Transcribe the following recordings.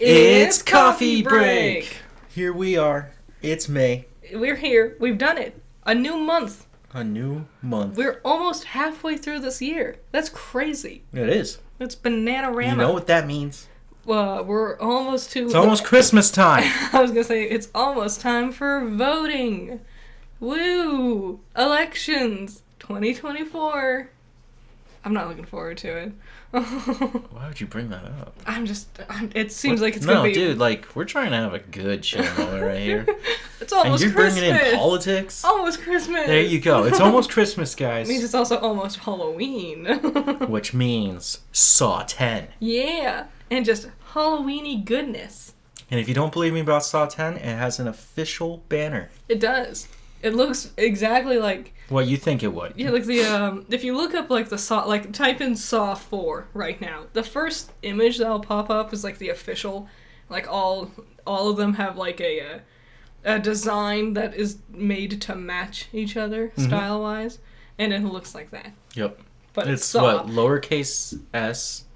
It's coffee break. Here we are. It's May. We're here. We've done it. A new month. A new month. We're almost halfway through this year. That's crazy. It is. It's Bananarama. You know what that means? We're almost to... It's almost Christmas time. I was going to say, it's almost time for voting. Woo! Elections 2024. I'm not looking forward to it. Why would you bring that up? It seems like it's going to be... No, dude, like, we're trying to have a good show right here. It's almost and you're Christmas. Bringing in politics? Almost Christmas. There you go. It's almost Christmas, guys. It means it's also almost Halloween. Which means Saw 10. Yeah. And just Halloweeny goodness. And if you don't believe me about Saw 10, it has an official banner. It does. It looks exactly like... What you think it would. Yeah, like the, if you look up, like, the Saw, like, type in Saw 4 right now, the first image that'll pop up is, like, the official, like, all of them have, like, a design that is made to match each other, style-wise, and it looks like that. Yep. But it's Saw. what? Lowercase s,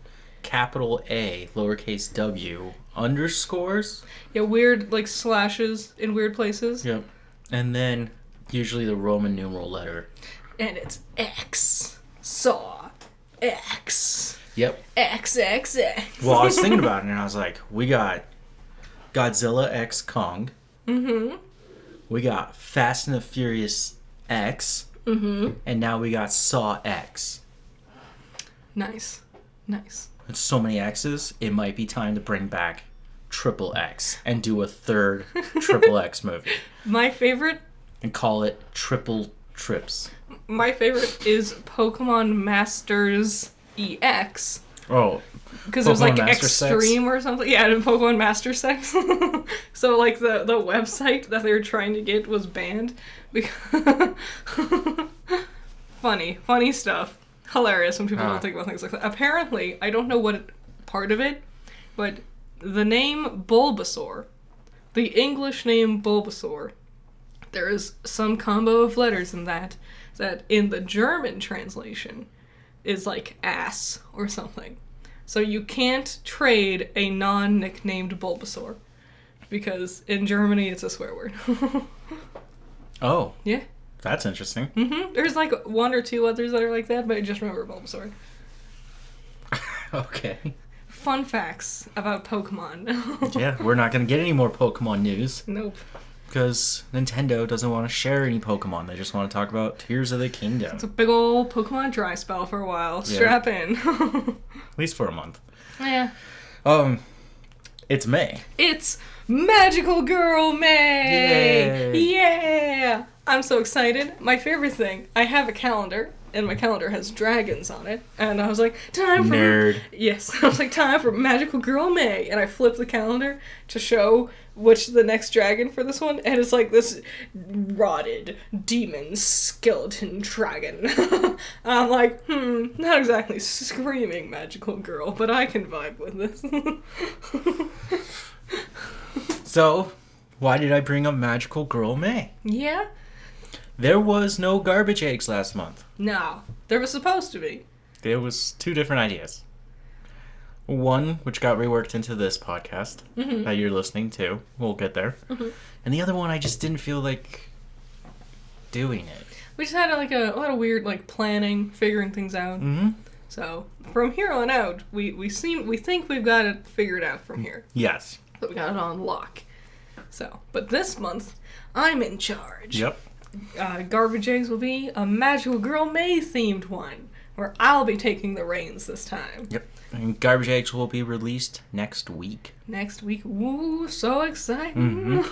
capital A, lowercase w, underscores? Yeah, weird, like, slashes in weird places. Yep. And then... usually the Roman numeral letter. And it's X. Saw. X. Yep. XXX. Well, I was thinking about it, and I was like, we got Godzilla X Kong. Mm-hmm. We got Fast and the Furious X. Mm-hmm. And now we got Saw X. Nice. Nice. With so many X's, it might be time to bring back Triple X and do a third Triple X movie. My favorite... and call it Triple Trips. My favorite is Pokemon Masters EX. Oh. Because it was like Master Extreme Sex? or something. Yeah, and Pokemon Master Sex. So like the website that they were trying to get was banned. Because funny stuff. Hilarious when people don't think about things like that. Apparently, I don't know what part of it, but the name Bulbasaur, the English name Bulbasaur, there is some combo of letters in that in the German translation is like ass or something. So you can't trade a non-nicknamed Bulbasaur because in Germany it's a swear word. Oh. Yeah. That's interesting. Mm-hmm. There's like one or two others that are like that, but I just remember Bulbasaur. Okay. Fun facts about Pokemon. Yeah, we're not going to get any more Pokemon news. Nope. Because Nintendo doesn't want to share any Pokemon. They just want to talk about Tears of the Kingdom. It's a big old Pokemon dry spell for a while. Yeah. Strap in. At least for a month. Yeah. It's May. It's Magical Girl May! Yay. Yeah! I'm so excited. My favorite thing, I have a calendar, and my calendar has dragons on it, and I was like, time for... Nerd. Yes, I was like, time for Magical Girl May! And I flipped the calendar to show which the next dragon for this one, and it's like this rotted demon skeleton dragon. And I'm like, not exactly screaming Magical Girl, but I can vibe with this. So, why did I bring up Magical Girl May? Yeah? There was no garbage eggs last month. No. There was supposed to be. There was two different ideas. One, which got reworked into this podcast that you're listening to. We'll get there. And the other one, I just didn't feel like doing it. We just had a lot of weird planning, figuring things out. Mm-hmm. So from here on out, we think we've got it figured out from here. Yes. But we got it on lock. So, but this month, I'm in charge. Yep. Garbage Eggs will be a Magical Girl May themed one, where I'll be taking the reins this time. Yep. And Garbage Eggs will be released next week. Next week. Woo, so exciting.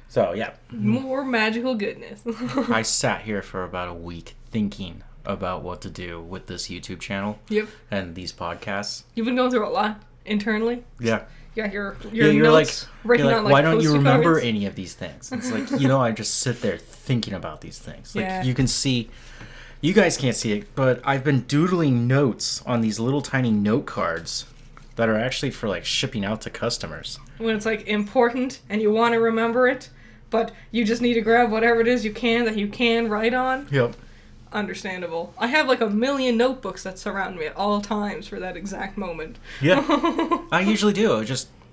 So, yeah. More magical goodness. I sat here for about a week thinking about what to do with this YouTube channel. Yep. And these podcasts. You've been going through a lot internally. Yeah. Yeah, your you're notes written on why don't you Post-it remember cards? any of these things? It's like, I just sit there thinking about these things. Like, Yeah. you can see, you guys can't see it, but I've been doodling notes on these little tiny note cards that are actually for, shipping out to customers. When it's, important and you want to remember it, but you just need to grab whatever it is you can write on. Yep. understandable. I have like a million notebooks that surround me at all times for that exact moment. Yeah. I usually do.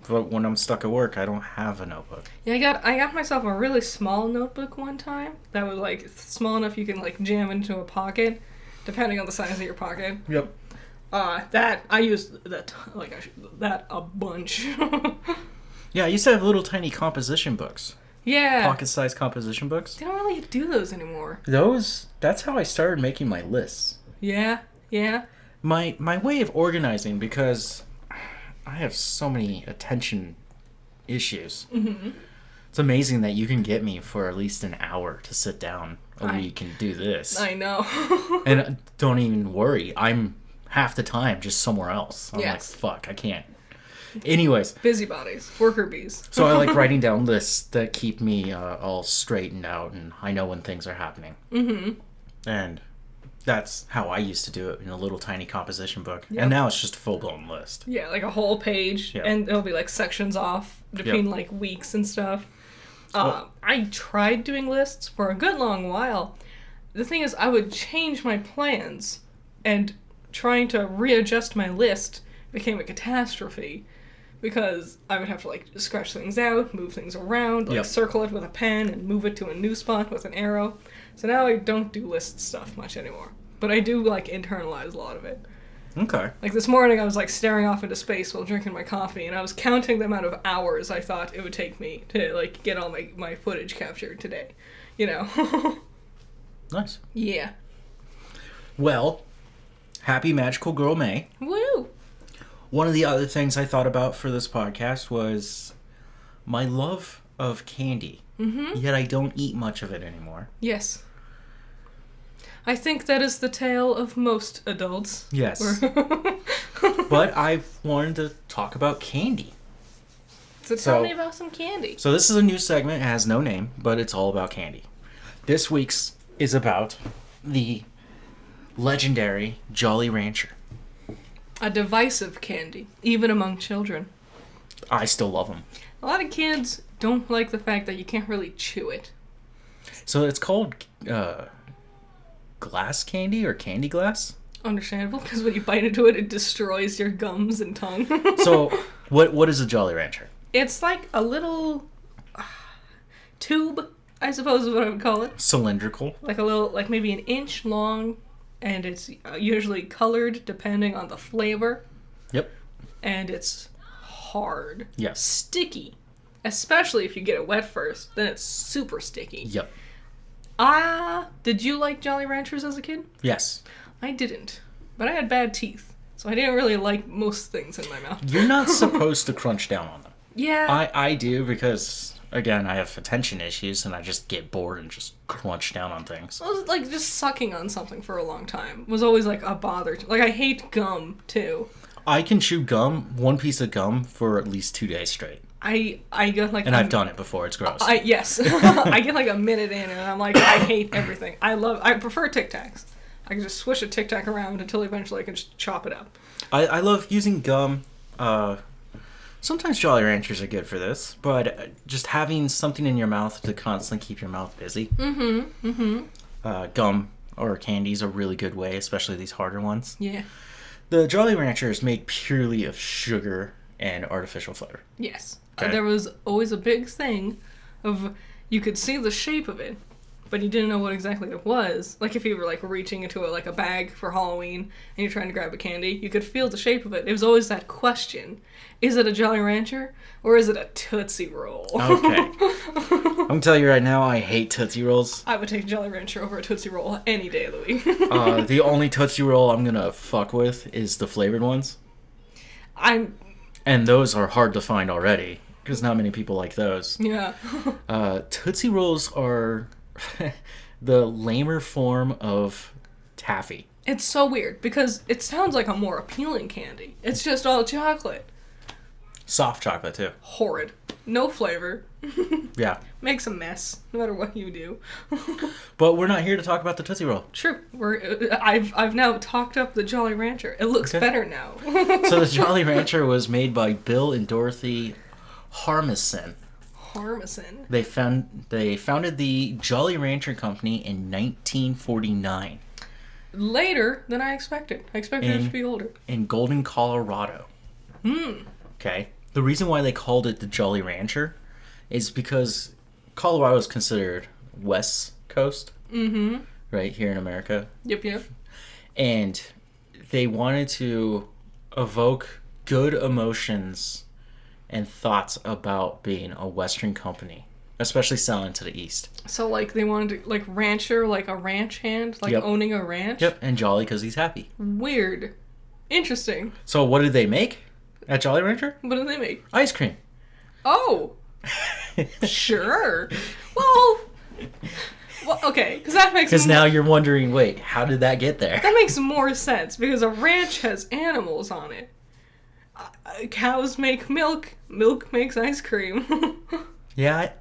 But when I'm stuck at work, I don't have a notebook. Yeah, I got myself a really small notebook one time that was like small enough you can like jam into a pocket, depending on the size of your pocket. Yep. That I used that that a bunch. Yeah, I used to have little tiny composition books. Yeah. Pocket-sized composition books. They don't really do those anymore. That's how I started making my lists. Yeah. My way of organizing, because I have so many attention issues. Mm-hmm. It's amazing that you can get me for at least an hour to sit down a week and do this. I know. And don't even worry, I'm half the time just somewhere else. I'm like, fuck, I can't. Anyways. Busybodies. Worker bees. So I like writing down lists that keep me all straightened out, and I know when things are happening. Mm-hmm. And that's how I used to do it in a little tiny composition book. Yep. And now it's just a full-blown list. Yeah, like a whole page, and there'll be like sections off between like weeks and stuff. I tried doing lists for a good long while. The thing is, I would change my plans, and trying to readjust my list became a catastrophe. Because I would have to, like, scratch things out, move things around, like, circle it with a pen, and move it to a new spot with an arrow. So now I don't do list stuff much anymore. But I do, like, internalize a lot of it. Okay. Like, this morning I was, like, staring off into space while drinking my coffee, and I was counting the amount of hours I thought it would take me to, like, get all my footage captured today. You know? Nice. Yeah. Well, happy Magical Girl May. Woo! One of the other things I thought about for this podcast was my love of candy. Mm-hmm. Yet I don't eat much of it anymore. Yes. I think that is the tale of most adults. Yes. But I've wanted to talk about candy. So tell me about some candy. So this is a new segment. It has no name, but it's all about candy. This week's is about the legendary Jolly Rancher. A divisive candy, even among children. I still love them. A lot of kids don't like the fact that you can't really chew it. So it's called glass candy or candy glass? Understandable, because when you bite into it, it destroys your gums and tongue. So what is a Jolly Rancher? It's like a little tube, I suppose is what I would call it. Cylindrical. Like a little, like maybe an inch long. And it's usually colored depending on the flavor. Yep. And it's hard. Yes. Sticky. Especially if you get it wet first. Then it's super sticky. Yep. Did you like Jolly Ranchers as a kid? Yes. I didn't. But I had bad teeth. So I didn't really like most things in my mouth. You're not supposed to crunch down on them. Yeah. I do because, again, I have attention issues and I just get bored and just crunch down on things. I was like just sucking on something for a long time was always like a bother. Like I hate gum too. I can chew gum, one piece of gum, for at least 2 days straight. I get like... And I've done it before, it's gross. Yes. I get like a minute in and I'm like, I hate everything. I prefer Tic Tacs. I can just swish a Tic Tac around until eventually I can just chop it up. I love using gum. Sometimes Jolly Ranchers are good for this, but just having something in your mouth to constantly keep your mouth busy. Mm-hmm. Mm-hmm. Gum or candy is a really good way, especially these harder ones. Yeah. The Jolly Rancher is made purely of sugar and artificial flavor. Yes. Okay. There was always a big thing of you could see the shape of it, but you didn't know what exactly it was. Like if you were like reaching into a bag for Halloween and you're trying to grab a candy, you could feel the shape of it. It was always that question. Is it a Jolly Rancher or is it a Tootsie Roll? Okay. I'm going to tell you right now, I hate Tootsie Rolls. I would take Jolly Rancher over a Tootsie Roll any day of the week. The only Tootsie Roll I'm going to fuck with is the flavored ones. And those are hard to find already, because not many people like those. Yeah. Tootsie Rolls are the lamer form of taffy. It's so weird, because it sounds like a more appealing candy. It's just all chocolate. Soft chocolate, too. Horrid. No flavor. Yeah. Makes a mess, no matter what you do. But we're not here to talk about the Tootsie Roll. True. I've now talked up the Jolly Rancher. It looks better now. So the Jolly Rancher was made by Bill and Dorothy Harmison. They founded the Jolly Rancher Company in 1949. later than I expected. I expected it to be older. In Golden, Colorado. Okay. The reason why they called it the Jolly Rancher is because Colorado is considered West Coast. Mm-hmm. Right here in America. Yep. And they wanted to evoke good emotions and thoughts about being a Western company, especially selling to the East. So, like, they wanted to, like, rancher, like a ranch hand, like owning a ranch? Yep, and Jolly because he's happy. Weird. Interesting. So what did they make at Jolly Rancher? What did they make? Ice cream. Oh! Sure. Well, okay, because that makes... Because now you're wondering, wait, how did that get there? That makes more sense, because a ranch has animals on it. Cows make milk. Milk makes ice cream. Yeah,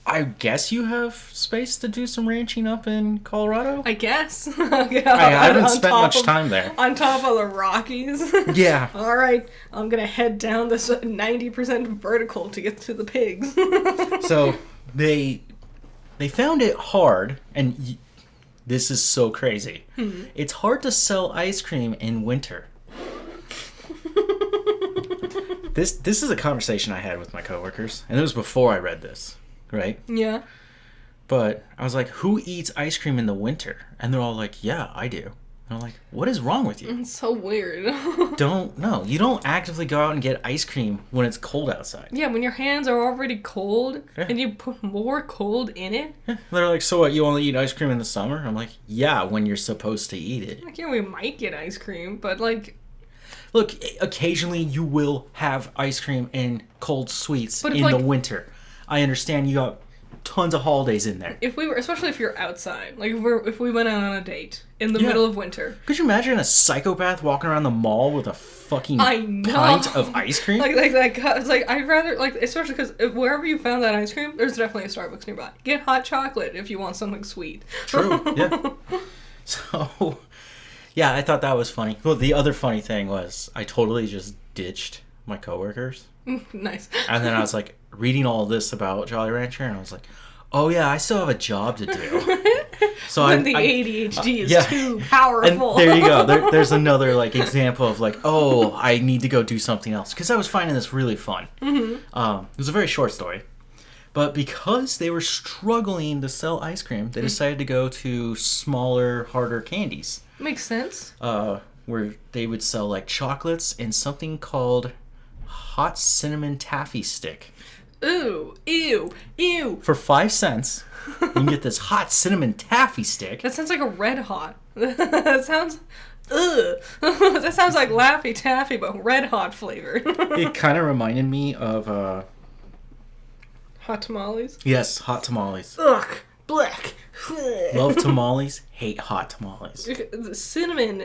I guess you have space to do some ranching up in Colorado? I guess. I haven't spent much time there. On top of the Rockies. Yeah. All right, I'm going to head down this 90% vertical to get to the pigs. So, they found it hard, and this is so crazy. It's hard to sell ice cream in winter. This is a conversation I had with my coworkers, and it was before I read this, right? Yeah. But I was like, who eats ice cream in the winter? And they're all like, yeah, I do. And I'm like, what is wrong with you? It's so weird. You don't actively go out and get ice cream when it's cold outside. Yeah, when your hands are already cold, and you put more cold in it. Yeah. They're like, so what, you only eat ice cream in the summer? I'm like, yeah, when you're supposed to eat it. Like, yeah, we might get ice cream, but, like... Look, occasionally you will have ice cream and cold sweets in the winter. I understand you got tons of holidays in there. Especially if you're outside, like if we went out on a date in the middle of winter. Could you imagine a psychopath walking around the mall with a fucking pint of ice cream? Like it's like I'd rather especially because wherever you found that ice cream, there's definitely a Starbucks nearby. Get hot chocolate if you want something sweet. True. Yeah. So. Yeah, I thought that was funny. Well, the other funny thing was I totally just ditched my coworkers. Nice. And then I was like reading all this about Jolly Rancher, and I was like, oh yeah, I still have a job to do. So when the ADHD is too powerful. And there you go. There's another example of I need to go do something else because I was finding this really fun. Mm-hmm. It was a very short story. But because they were struggling to sell ice cream, they decided to go to smaller, harder candies. Makes sense. Where they would sell chocolates and something called hot cinnamon taffy stick. Ooh, ew, ew. For 5 cents, you can get this hot cinnamon taffy stick. That sounds like a Red Hot. That sounds... Ugh. That sounds like Laffy Taffy, but Red Hot flavored. It kind of reminded me of... Hot tamales? Yes, hot tamales. Ugh, black. Love tamales, hate hot tamales. The cinnamon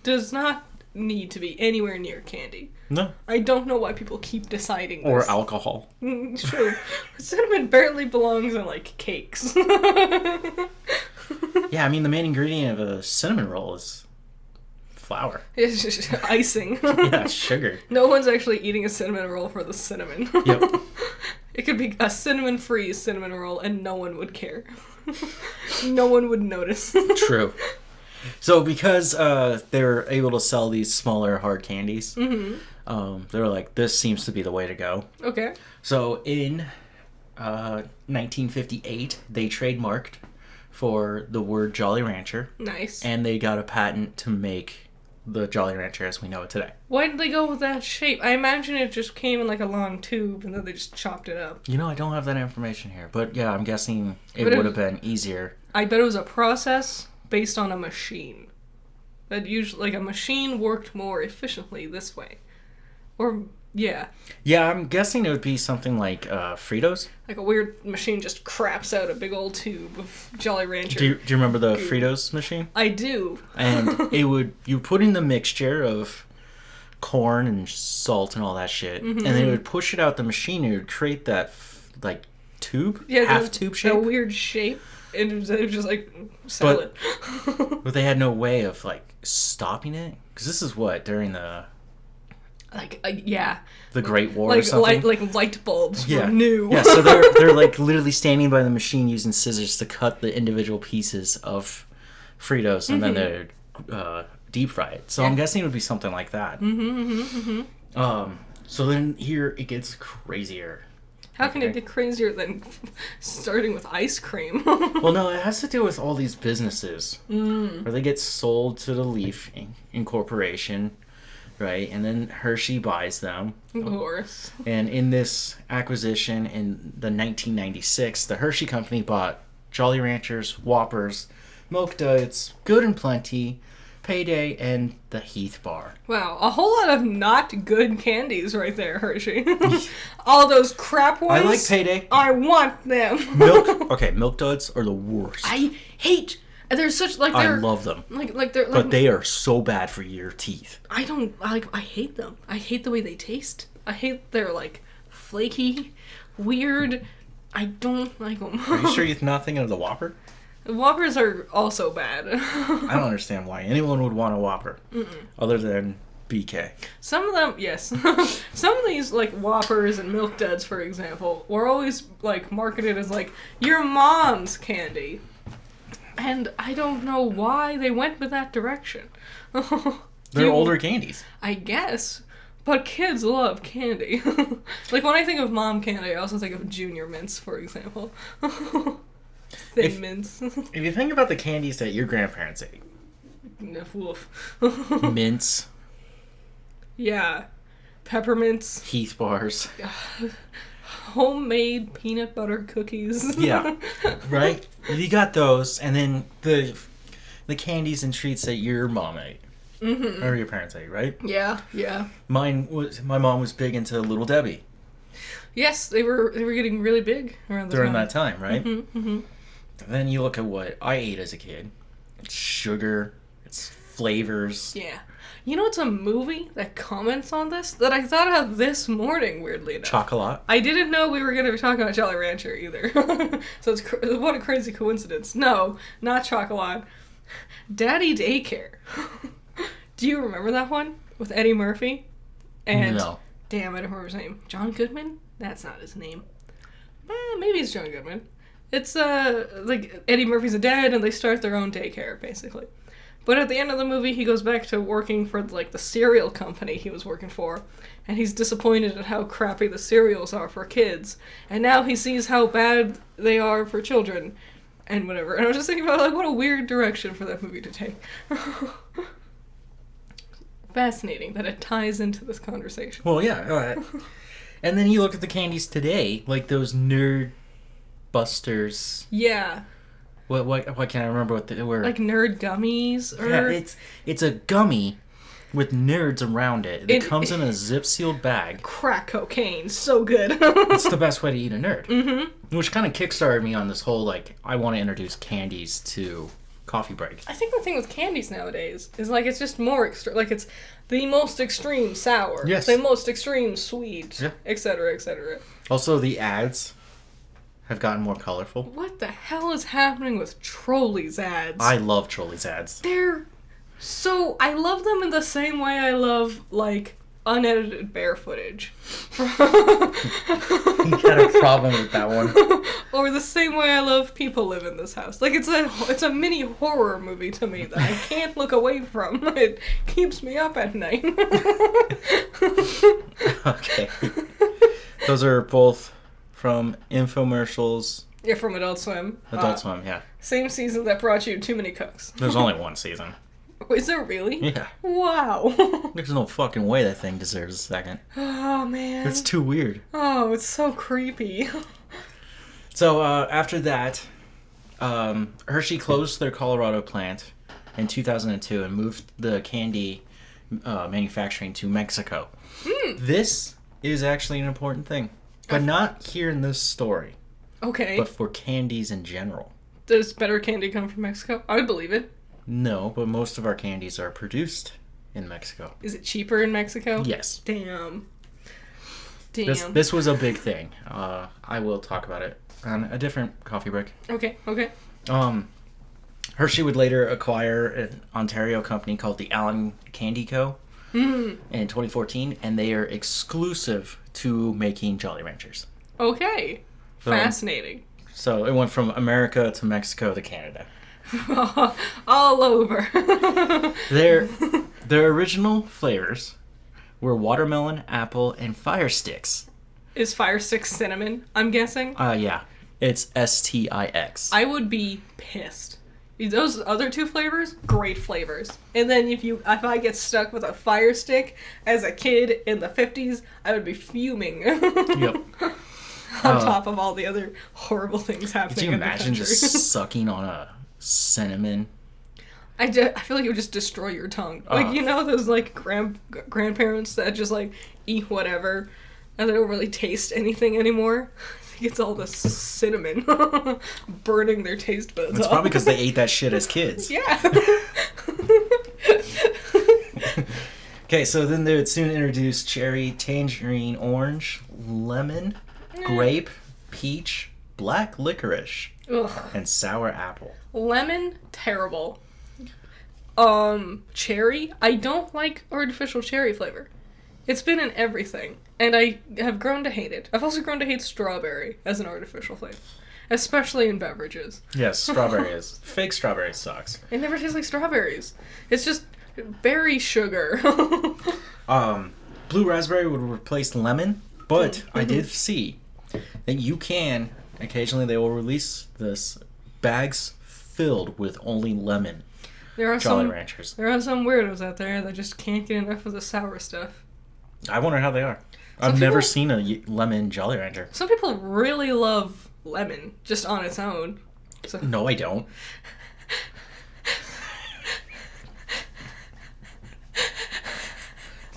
does not need to be anywhere near candy. No. I don't know why people keep deciding this. Or alcohol. It's true. Cinnamon barely belongs in cakes. Yeah, I mean the main ingredient of a cinnamon roll is flour. It's just icing. Yeah, sugar. No one's actually eating a cinnamon roll for the cinnamon. Yep. It could be a cinnamon-free cinnamon roll and no one would care. No one would notice. True. So because they were able to sell these smaller hard candies, they were like, this seems to be the way to go. Okay. So in 1958, they trademarked for the word Jolly Rancher. Nice. And they got a patent to make the Jolly Rancher as we know it today. Why did they go with that shape? I imagine it just came in a long tube and then they just chopped it up. I don't have that information here, but yeah, I'm guessing it would have been easier. I bet it was a process based on a machine. That usually, a machine worked more efficiently this way. Or, yeah. Yeah, I'm guessing it would be something like Fritos. Like a weird machine just craps out a big old tube of Jolly Rancher. Do you remember the Fritos machine? I do. And you put in the mixture of corn and salt and all that shit, and then it would push it out the machine and it would create that tube, half tube shape. A weird shape. And it was just salad. But they had no way of stopping it, because this is during the the Great War or something. Light bulbs were new. Yeah, so they're literally standing by the machine using scissors to cut the individual pieces of Fritos, and then they deep fry it. So I'm guessing it would be something like that. So then here it gets crazier. How can it get crazier than starting with ice cream? Well, no, it has to do with all these businesses where they get sold to the Leaf Incorporation, right? And then Hershey buys them. Of course. And in this acquisition in the 1996, the Hershey Company bought Jolly Ranchers, Whoppers, Milk Duds, Good and Plenty, Payday, and the Heath Bar. Wow, a whole lot of not good candies right there, Hershey. All those crap ones. I like Payday. I want them. Milk Duds are the worst. I hate. They're such like I they're. love them. Like they're like. But they are so bad for your teeth. I don't like. I hate them. I hate the way they taste. I hate their like flaky, weird. I don't like them. Are you sure you're not thinking of the Whopper? Whoppers are also bad. I don't understand why anyone would want a Whopper other than BK. Some of them, yes. Some of these, like, Whoppers and Milk Duds, for example, were always, like, marketed as, like, your mom's candy. And I don't know why they went with that direction. They're older candies. I guess. But kids love candy. Like, when I think of mom candy, I also think of Junior Mints, for example. Thin Mints. If you think about the candies that your grandparents ate. Woof. Mints. Yeah. Peppermints. Heath Bars. Homemade peanut butter cookies. Yeah. Right? You got those, and then the candies and treats that your mom ate. Mm-hmm. Or your parents ate, right? Yeah, yeah. My mom was big into Little Debbie. Yes, they were getting really big during that time, right? Mm-hmm, mm-hmm. Then you look at what I ate as a kid. It's sugar. It's flavors. Yeah. You know, it's a movie that comments on this that I thought of this morning, weirdly enough. Chocolat. I didn't know we were going to be talking about Jolly Rancher either. So what a crazy coincidence. No, not Chocolat. Daddy Daycare. Do you remember that one? With Eddie Murphy? And no. Damn, I don't remember his name. John Goodman? That's not his name. Maybe it's John Goodman. It's, like, Eddie Murphy's a dad, and they start their own daycare, basically. But at the end of the movie, he goes back to working for, like, the cereal company he was working for, and he's disappointed at how crappy the cereals are for kids, and now he sees how bad they are for children, and whatever. And I was just thinking about, like, what a weird direction for that movie to take. Fascinating that it ties into this conversation. Well, yeah. And then you look at the candies today, like those Nerd Busters. Yeah. What can't I remember what they were? Like Nerd Gummies? Or... Yeah, it's a gummy with nerds around it. It comes in a zip-sealed bag. Crack cocaine. So good. It's the best way to eat a nerd. Mm-hmm. Which kind of kickstarted me on this whole, like, I want to introduce candies to coffee break. I think the thing with candies nowadays is, like, it's just more like, it's the most extreme sour. Yes. The most extreme sweet. Yeah. Etc., etc. Also, the ads have gotten more colorful. What the hell is happening with Trolleys ads? I love Trolleys ads. They're so... I love them in the same way I love, like, unedited bear footage. You got a problem with that one. Or the same way I love People Live in This House. Like, it's a mini horror movie to me that I can't look away from. It keeps me up at night. Okay. Those are both from infomercials. Yeah, from Adult Swim. Adult Swim, yeah. Same season that brought you Too Many Cooks. There's only one season. Is there really? Yeah. Wow. There's no fucking way that thing deserves a second. Oh, man. It's too weird. Oh, it's so creepy. So, after that, Hershey closed their Colorado plant in 2002 and moved the candy manufacturing to Mexico. This is actually an important thing. But not here in this story. Okay. But for candies in general. Does better candy come from Mexico? I would believe it. No, but most of our candies are produced in Mexico. Is it cheaper in Mexico? Yes. Damn. This was a big thing. I will talk about it on a different coffee break. Okay. Hershey would later acquire an Ontario company called the Allen Candy Co. In 2014, and they are exclusive to making Jolly Ranchers. Okay. Fascinating. So it went from America to Mexico to Canada. All over. Their original flavors were watermelon, apple, and fire sticks. Is Fire Stick cinnamon, I'm guessing? Yeah. It's STIX. I would be pissed. Those other two flavors, great flavors. And then if I get stuck with a Fire Stick as a kid in the 50s, I would be fuming. Yep. On top of all the other horrible things happening. Could you in imagine the country. just sucking on a cinnamon? I feel like it would just destroy your tongue. Like, you know those, like, grandparents that just, like, eat whatever and they don't really taste anything anymore? I think it's all the cinnamon burning their taste buds It's off. probably because they ate that shit as kids. Yeah. Okay, so then they would soon introduce cherry, tangerine, orange, lemon, grape, peach, black licorice, Ugh. and sour apple. Lemon, terrible. Cherry, I don't like artificial cherry flavor. It's been in everything, and I have grown to hate it. I've also grown to hate strawberry as an artificial flavor, especially in beverages. Yes, strawberry is. Fake strawberry sucks. It never tastes like strawberries. It's just berry sugar. Blue raspberry would replace lemon, but I did see that you can, occasionally they will release this, bags filled with only lemon There are Jolly some Ranchers. There are some weirdos out there that just can't get enough of the sour stuff. I wonder how they are. Some I've never people- seen a lemon Jolly Rancher. Some people really love lemon just on its own. So, No, I don't.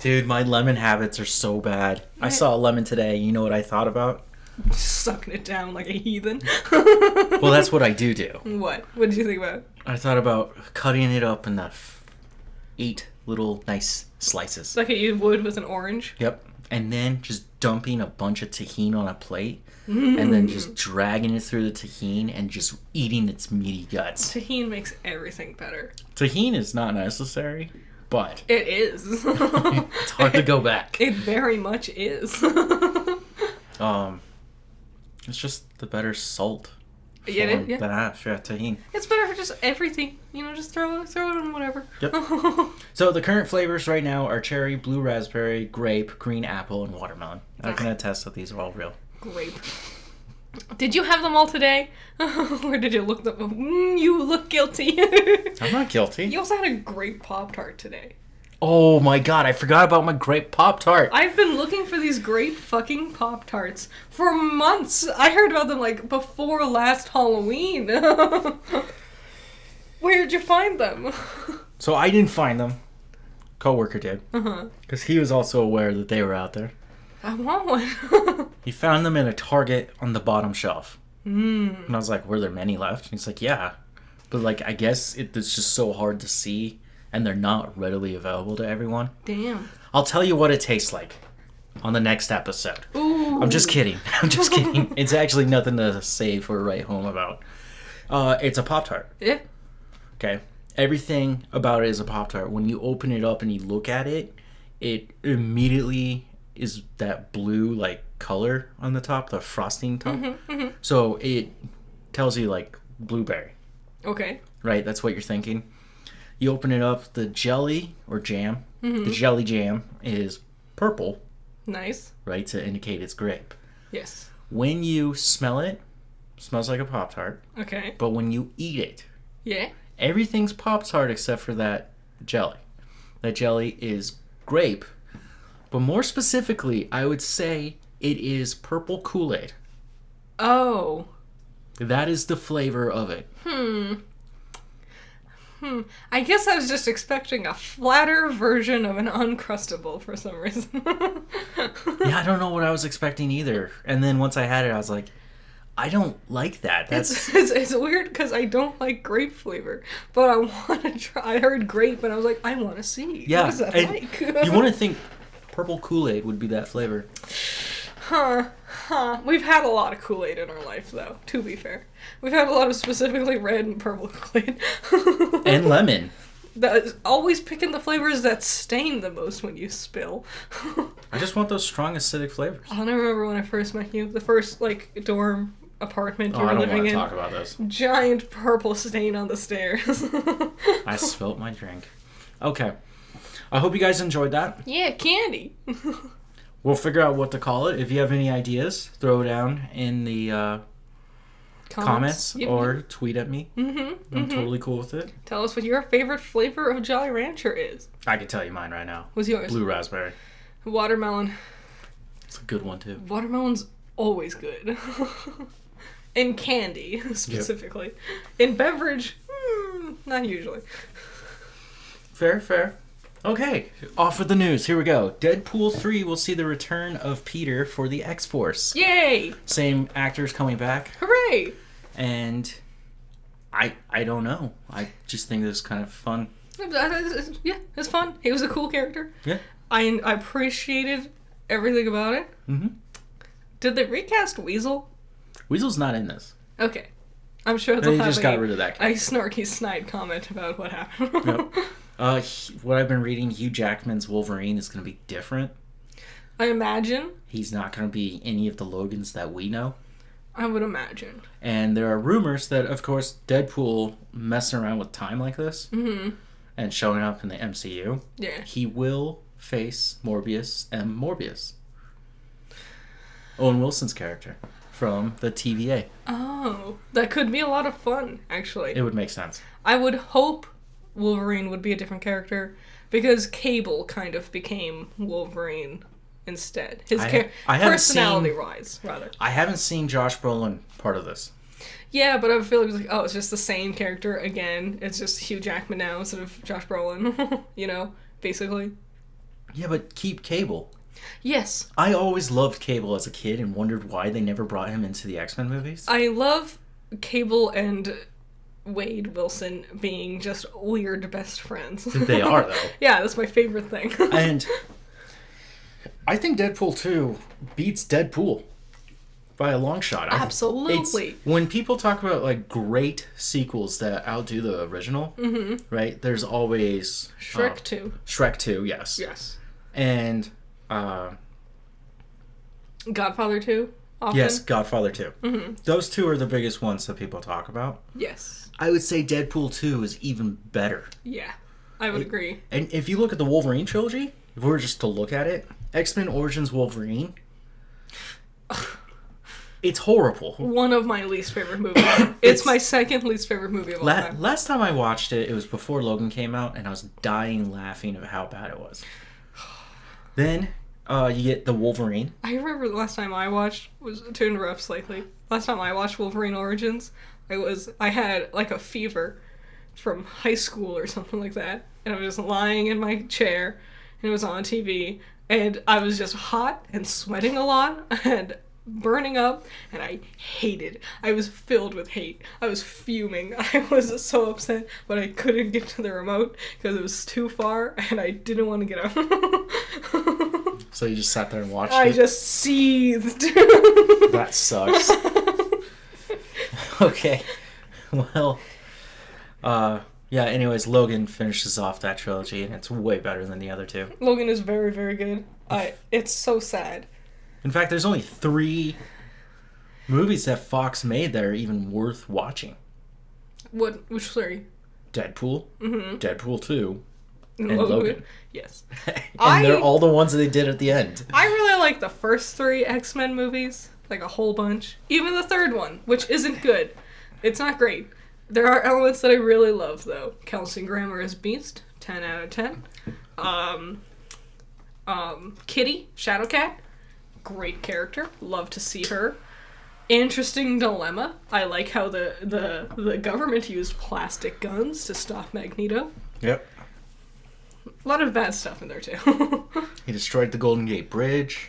Dude, my lemon habits are so bad. I saw a lemon today. You know what I thought about? sucking it down like a heathen. Well, that's what I do. What? What did you think about? I thought about cutting it up in the 8 little nice slices. Like you would with an orange? Yep. And then just dumping a bunch of tahini on a plate. And then just dragging it through the tahini and just eating its meaty guts. Tahini makes everything better. Tahini is not necessary, but It is. it's hard to go back. It very much is. It's just the better salt. Yeah, form yeah. than tahini. It's better for just everything. You know, just throw it on whatever. Yep. So the current flavors right now are cherry, blue raspberry, grape, green apple, and watermelon. I can attest that these are all real. Grape. Did you have them all today? Or did you look them up? You look guilty. I'm not guilty. You also had a grape Pop-Tart today. Oh my god, I forgot about my grape Pop-Tart. I've been looking for these grape fucking Pop-Tarts for months. I heard about them like before last Halloween. Where'd you find them? So I didn't find them. Coworker did. Uh-huh. Because he was also aware that they were out there. I want one. He found them in a Target on the bottom shelf. Mm. And I was like, were there many left? And he's like, yeah. But like, I guess it's just so hard to see. And they're not readily available to everyone. Damn. I'll tell you what it tastes like on the next episode. Ooh. I'm just kidding. I'm just kidding. It's actually nothing to save or write home about. It's a Pop-Tart. Yeah. Okay? Everything about it is a Pop-Tart. When you open it up and you look at it, it immediately is that blue, like, color on the top, the frosting top. So it tells you, like, blueberry, Okay. right? That's what you're thinking. You open it up, the jelly or jam, the jelly jam is purple, Nice. right, to indicate it's grape. Yes. When you smell it, smells like a Pop-Tart, Okay. but when you eat it, Yeah. everything's Pop-Tart except for that jelly. That jelly is grape, but more specifically, I would say it is purple Kool-Aid. Oh. That is the flavor of it. I guess I was just expecting a flatter version of an Uncrustable for some reason. Yeah, I don't know what I was expecting either. And then once I had it, I was like, I don't like that. That's It's weird because I don't like grape flavor, but I want to try. I heard grape and I was like, I want to see. yeah. What is that and like? you want to think purple Kool-Aid would be that flavor. Huh. We've had a lot of Kool-Aid in our life, though, to be fair. We've had a lot of specifically red and purple Kool-Aid. And lemon. That always picking the flavors that stain the most when you spill. I just want those strong acidic flavors. I'll never remember when I first met you. The first, like, dorm apartment Oh, you I were don't living want to in. talk about this. Giant purple stain on the stairs. I spilt my drink. Okay. I hope you guys enjoyed that. Yeah, candy. We'll figure out what to call it. If you have any ideas, throw it down in the comments Yep. or tweet at me. I'm totally cool with it. Tell us what your favorite flavor of Jolly Rancher is. I can tell you mine right now. What's yours? Blue raspberry. Watermelon. It's a good one too. Watermelon's always good. In candy, specifically. In beverage, not usually. Fair. Okay, off with the news. Here we go. Deadpool 3 will see the return of Peter for the X-Force. Yay! Same actors coming back. Hooray! And I don't know. I just think this is kind of fun. Yeah, it's fun. He was a cool character. Yeah. I appreciated everything about it. Mm-hmm. Did they recast Weasel? Weasel's not in this. Okay. I'm sure They they'll have just got rid of that a character. snarky snide comment about what happened. Yep. What I've been reading, Hugh Jackman's Wolverine is going to be different. I imagine. He's not going to be any of the Logans that we know. I would imagine. And there are rumors that, of course, Deadpool messing around with time like this and showing up in the MCU, Yeah. he will face Morbius and Morbius. Owen Wilson's character from the TVA. Oh, that could be a lot of fun, actually. It would make sense. I would hope Wolverine would be a different character because Cable kind of became Wolverine instead. His I haven't personality-wise, rather. I haven't seen Josh Brolin part of this. Yeah, but I feel like, it's just the same character again. It's just Hugh Jackman now instead of Josh Brolin, basically. Yeah, but keep Cable. Yes. I always loved Cable as a kid and wondered why they never brought him into the X-Men movies. I love Cable and Wade Wilson being just weird best friends. They are, though. Yeah, that's my favorite thing. And I think Deadpool 2 beats Deadpool by a long shot. Absolutely. When people talk about like great sequels that outdo the original, right? There's always Shrek 2. Shrek 2, yes. Yes. And Godfather 2. Often. yes, Godfather 2. Those two are the biggest ones that people talk about. Yes. I would say Deadpool 2 is even better. Yeah. I would agree. And if you look at the Wolverine trilogy, if we were just to look at it, X-Men Origins Wolverine, it's horrible. One of my least favorite movies. It's my second least favorite movie of all time. Last time I watched it, it was before Logan came out, and I was dying laughing at how bad it was. Then you get the Wolverine. I remember the last time I watched, was to interrupt slightly, last time I watched Wolverine Origins, I had like a fever from high school or something like that, and I was just lying in my chair, and it was on TV, and I was just hot and sweating a lot, and burning up, and I hated. I was filled with hate. I was fuming. I was so upset, but I couldn't get to the remote because it was too far, and I didn't want to get up. So you just sat there and watched it? I just seethed. That sucks. Okay. Well, yeah, anyways, Logan finishes off that trilogy, and it's way better than the other two. Logan is very, very good. It's so sad. In fact, there's only 3 movies that Fox made that are even worth watching. Which three? Deadpool, Deadpool 2, and Logan. Logan. Yes. And they're all the ones that they did at the end. I really like the first 3 X-Men movies, like a whole bunch. Even the third one, which isn't good. It's not great. There are elements that I really love, though. Kelsey Grammer as Beast, 10 out of 10. Kitty, Shadowcat, great character. Love to see her. Interesting dilemma. I like how the government used plastic guns to stop Magneto. Yep. A lot of bad stuff in there, too. He destroyed the Golden Gate Bridge.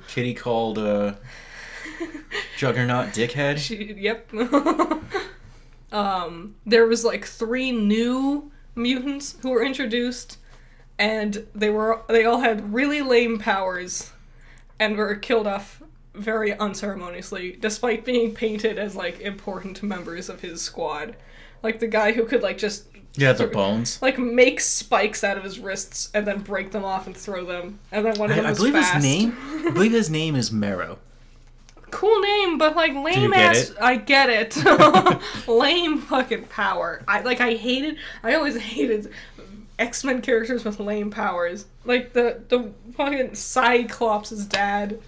Kitty called Juggernaut dickhead. Yep. There was like 3 new mutants who were introduced, and they all had really lame powers and were killed off very unceremoniously, despite being painted as like important members of his squad. Like the guy who could like just the bones. like make spikes out of his wrists and then break them off and throw them. And then one of them was believe fast. I believe his name is Marrow. cool name, but like lame ass. I get it. Lame fucking power. I always hated X-Men characters with lame powers. Like the fucking Cyclops' dad,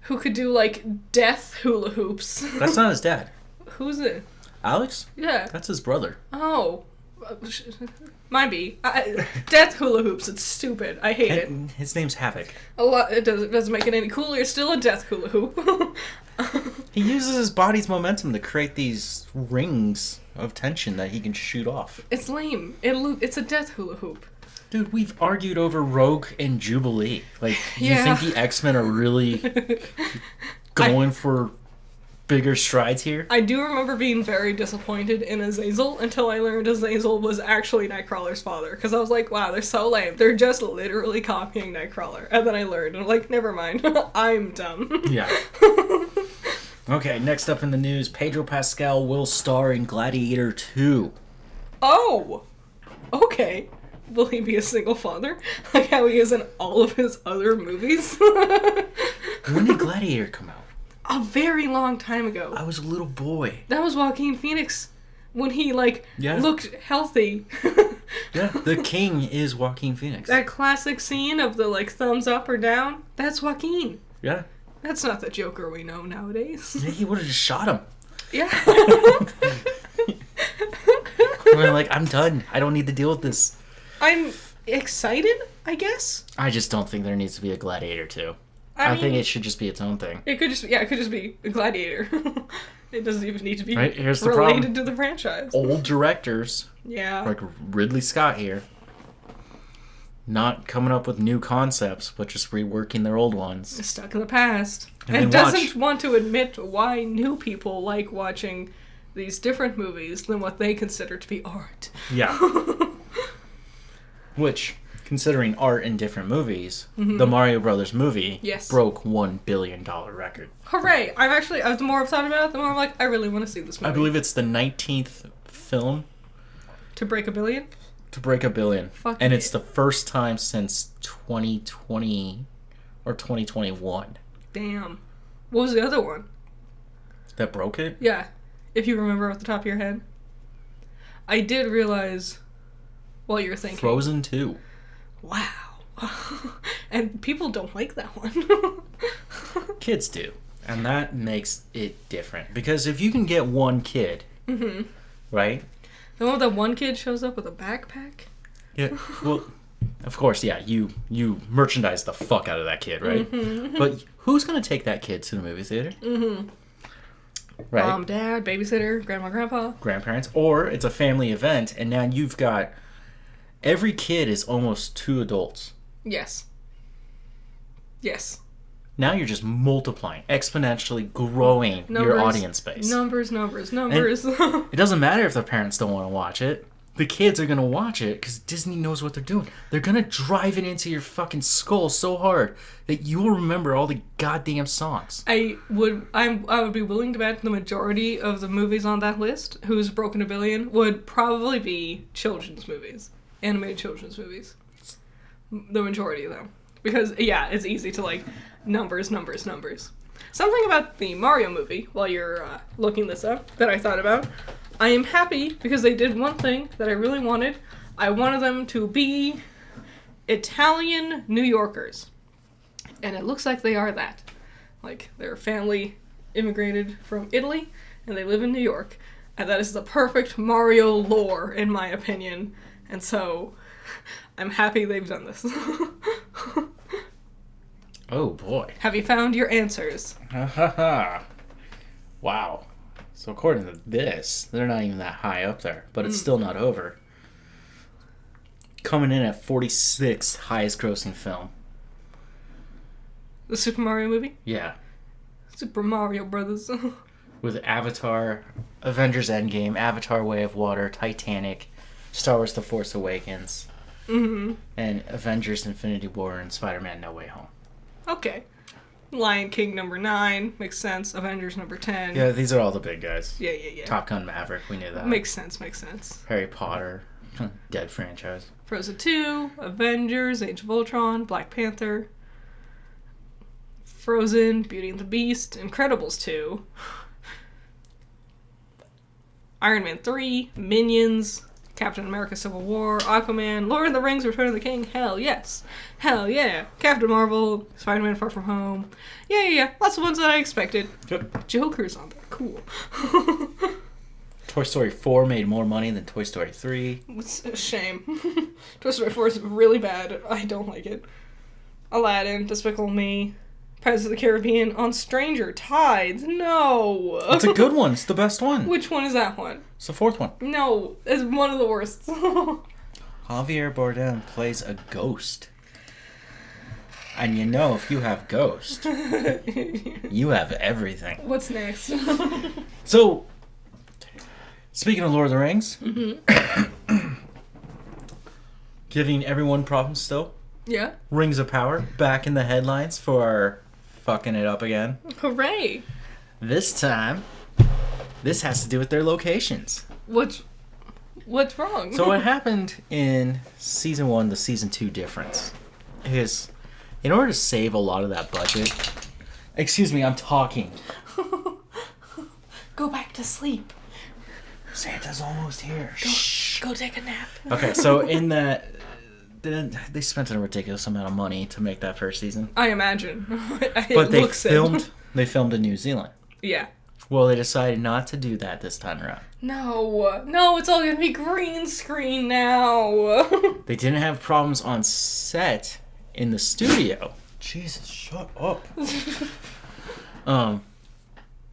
who could do like death hula hoops. That's not his dad. Who's it? Alex? Yeah. That's his brother. Oh. Might be. Death hula hoops. It's stupid. I hate it. His name's Havoc. It doesn't make it any cooler. It's still a death hula hoop. He uses his body's momentum to create these rings of tension that he can shoot off. It's lame. It's a death hula hoop. Dude, we've argued over Rogue and Jubilee. Like, you Yeah. think the X-Men are really going for bigger strides here? I do remember being very disappointed in Azazel until I learned Azazel was actually Nightcrawler's father. Because I was like, wow, they're so lame. They're just literally copying Nightcrawler. And then I learned, and I'm like, never mind. I'm dumb. Yeah. Okay, next up in the news, Pedro Pascal will star in Gladiator 2. Oh! Okay. Will he be a single father? Like how he is in all of his other movies? When did Gladiator come out? A very long time ago. I was a little boy. That was Joaquin Phoenix. When he, Yeah. looked healthy. Yeah, the king is Joaquin Phoenix. That classic scene of the, thumbs up or down, that's Joaquin. Yeah. That's not the Joker we know nowadays. Yeah, he would have just shot him. Yeah. We're like, I'm done. I don't need to deal with this. I'm excited, I guess. I just don't think there needs to be a Gladiator 2. I think mean, it should just be its own thing. it could just be a Gladiator. It doesn't even need to be Right, here's the related problem. to the franchise. Old directors, Yeah. like Ridley Scott here, not coming up with new concepts, but just reworking their old ones. Stuck in the past. And And then doesn't want to admit why new people like watching these different movies than what they consider to be art. Yeah. Which, considering art in different movies, the Mario Brothers movie Yes. broke $1 billion record. Hooray! The more I've thought about it, the more I'm like, I really want to see this movie. I believe it's the 19th film To break $1 billion? to break $1 billion. Fuck And yeah. it's the first time since 2020 or 2021 Damn. What was the other one? that broke it. Yeah. If you remember off the top of your head. I did realize while you were thinking. Frozen 2. Wow. And people don't like that one. Kids do. And that makes it different. Because if you can get one kid, right? The one with that one kid shows up with a backpack? Yeah. Well, of course, yeah. You merchandise the fuck out of that kid, right? But who's going to take that kid to the movie theater? Right? Mom, dad, babysitter, grandma, grandpa. Grandparents. Or it's a family event, and now you've got... Every kid is almost 2 adults. Yes. Yes. Now you're just multiplying, exponentially growing your audience base. Numbers. It doesn't matter if the parents don't want to watch it. The kids are going to watch it because Disney knows what they're doing. They're going to drive it into your fucking skull so hard that you will remember all the goddamn songs. I would be willing to bet the majority of the movies on that list, who's broken $1 billion, would probably be children's movies. Animated children's movies. The majority of them. Because, yeah, it's easy to, numbers. Something about the Mario movie, while you're looking this up, that I thought about. I am happy because they did one thing that I really wanted. I wanted them to be Italian New Yorkers. And it looks like they are that. Their family immigrated from Italy, and they live in New York. And that is the perfect Mario lore, in my opinion. And so, I'm happy they've done this. Oh boy. Have you found your answers? Ha ha ha. Wow. So according to this, they're not even that high up there, but it's still not over. Coming in at 46th highest grossing film. The Super Mario movie? Yeah. Super Mario Brothers. With Avatar, Avengers Endgame, Avatar Way of Water, Titanic, Star Wars The Force Awakens, and Avengers Infinity War and Spider-Man No Way Home. Okay. Lion King number 9. Makes sense. Avengers number 10. Yeah, these are all the big guys. Yeah. Top Gun Maverick, we knew that. Makes sense. Harry Potter, dead franchise. Frozen 2, Avengers, Age of Ultron, Black Panther. Frozen, Beauty and the Beast, Incredibles 2, Iron Man 3, Minions, Captain America Civil War, Aquaman, Lord of the Rings, Return of the King, hell yes. Hell yeah. Captain Marvel, Spider-Man Far From Home. Yeah. Lots of ones that I expected. Yep. Joker's on there. Cool. Toy Story 4 made more money than Toy Story 3. It's a shame. Toy Story 4 is really bad. I don't like it. Aladdin, Despicable Me, Pirates of the Caribbean, On Stranger Tides. No. It's a good one. It's the best one. Which one is that one? It's the fourth one. No, it's one of the worst. Javier Bardem plays a ghost. And you know, if you have ghost, you have everything. What's next? So, speaking of Lord of the Rings, giving everyone problems still. Yeah. Rings of Power back in the headlines for fucking it up again. Hooray. This time, this has to do with their locations. What's wrong? So what happened in season 1 to season 2 difference is, in order to save a lot of that budget, excuse me, I'm talking. Go back to sleep. Santa's almost here. Go take a nap. Okay, so in that, they spent a ridiculous amount of money to make that first season. I imagine. But they filmed in New Zealand. Yeah. Well, they decided not to do that this time around. No, it's all gonna be green screen now. They didn't have problems on set in the studio. Jesus, shut up.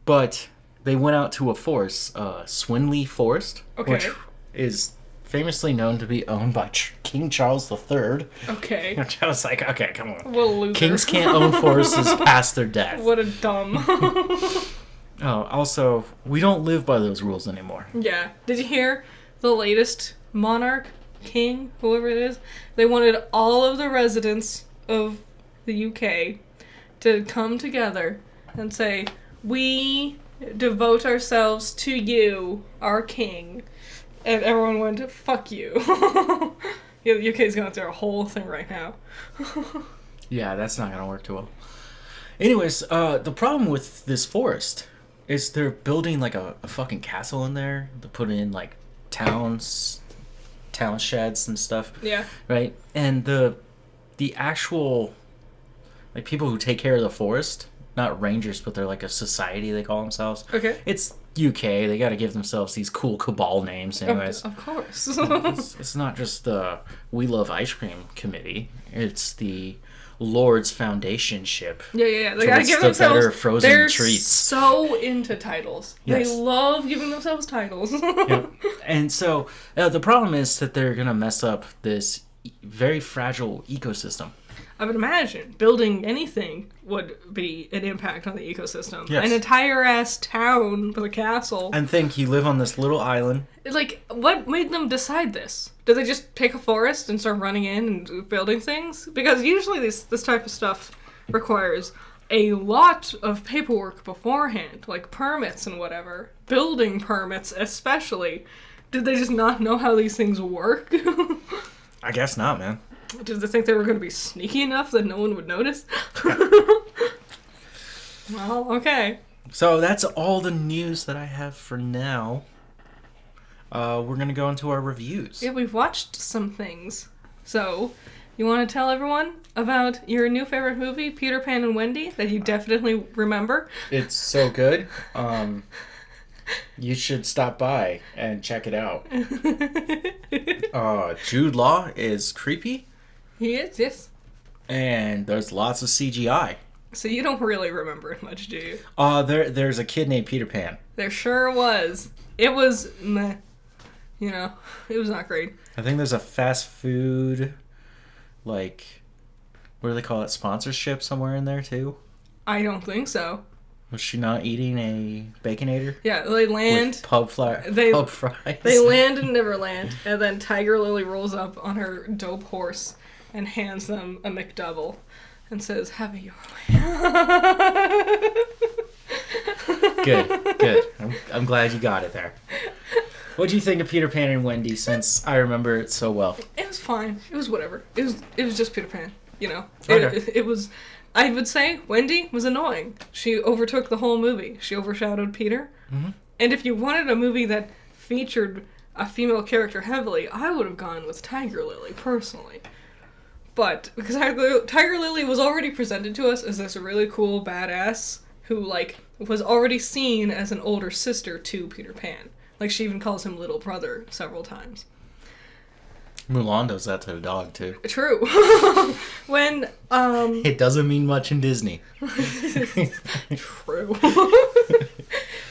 But they went out to a forest, Swinley Forest, which is famously known to be owned by King Charles III. Okay. Which I was like, okay, come on. What a loser. Kings can't own forests past their death. What a dumb. Also, we don't live by those rules anymore. Yeah. Did you hear the latest monarch, king, whoever it is? They wanted all of the residents of the UK to come together and say, we devote ourselves to you, our king. And everyone went, fuck you. Yeah, the UK's going through a whole thing right now. Yeah, that's not going to work too well. Anyways, the problem with this forest is they're building like a fucking castle in there. They're putting in like town sheds and stuff. Yeah. Right? And the actual, like, people who take care of the forest, not rangers, but they're like a society, they call themselves. Okay. It's UK. They got to give themselves these cool cabal names, anyways. Of course. It's not just the We Love Ice Cream Committee. It's the Lord's Foundation ship. Yeah. They gotta give themselves better frozen they're treats. So into titles. Yes. They love giving themselves titles. Yep. And so the problem is that they're gonna mess up this very fragile ecosystem. I would imagine building anything would be an impact on the ecosystem. Yes. An entire ass town with a castle. And think you live on this little island. Like, what made them decide this? Did they just pick a forest and start running in and building things? Because usually this type of stuff requires a lot of paperwork beforehand, like permits and whatever. Building permits especially. Did they just not know how these things work? I guess not, man. Did they think they were going to be sneaky enough that no one would notice? Well, okay. So that's all the news that I have for now. We're going to go into our reviews. Yeah, we've watched some things. So, you want to tell everyone about your new favorite movie, Peter Pan and Wendy, that you definitely remember? It's so good. You should stop by and check it out. Jude Law is creepy. He is, yes. And there's lots of CGI. So you don't really remember it much, do you? There's a kid named Peter Pan. There sure was. It was meh. You know, it was not great. I think there's a fast food, like, what do they call it, sponsorship somewhere in there too? I don't think so. Was she not eating a Baconator? Yeah, they land. With pub fries. They land in Neverland, and then Tiger Lily rolls up on her dope horse and hands them a McDouble and says, "Have it your way." Good. I'm glad you got it there. What do you think of Peter Pan and Wendy, since I remember it so well? It was fine. It was whatever. It was just Peter Pan. You know, Okay. it was. I would say Wendy was annoying. She overtook the whole movie. She overshadowed Peter. Mm-hmm. And if you wanted a movie that featured a female character heavily, I would have gone with Tiger Lily, personally. But, because Tiger Lily was already presented to us as this really cool badass who, like, was already seen as an older sister to Peter Pan. Like, she even calls him little brother several times. Mulan does that to a dog, too. True. When, It doesn't mean much in Disney. True.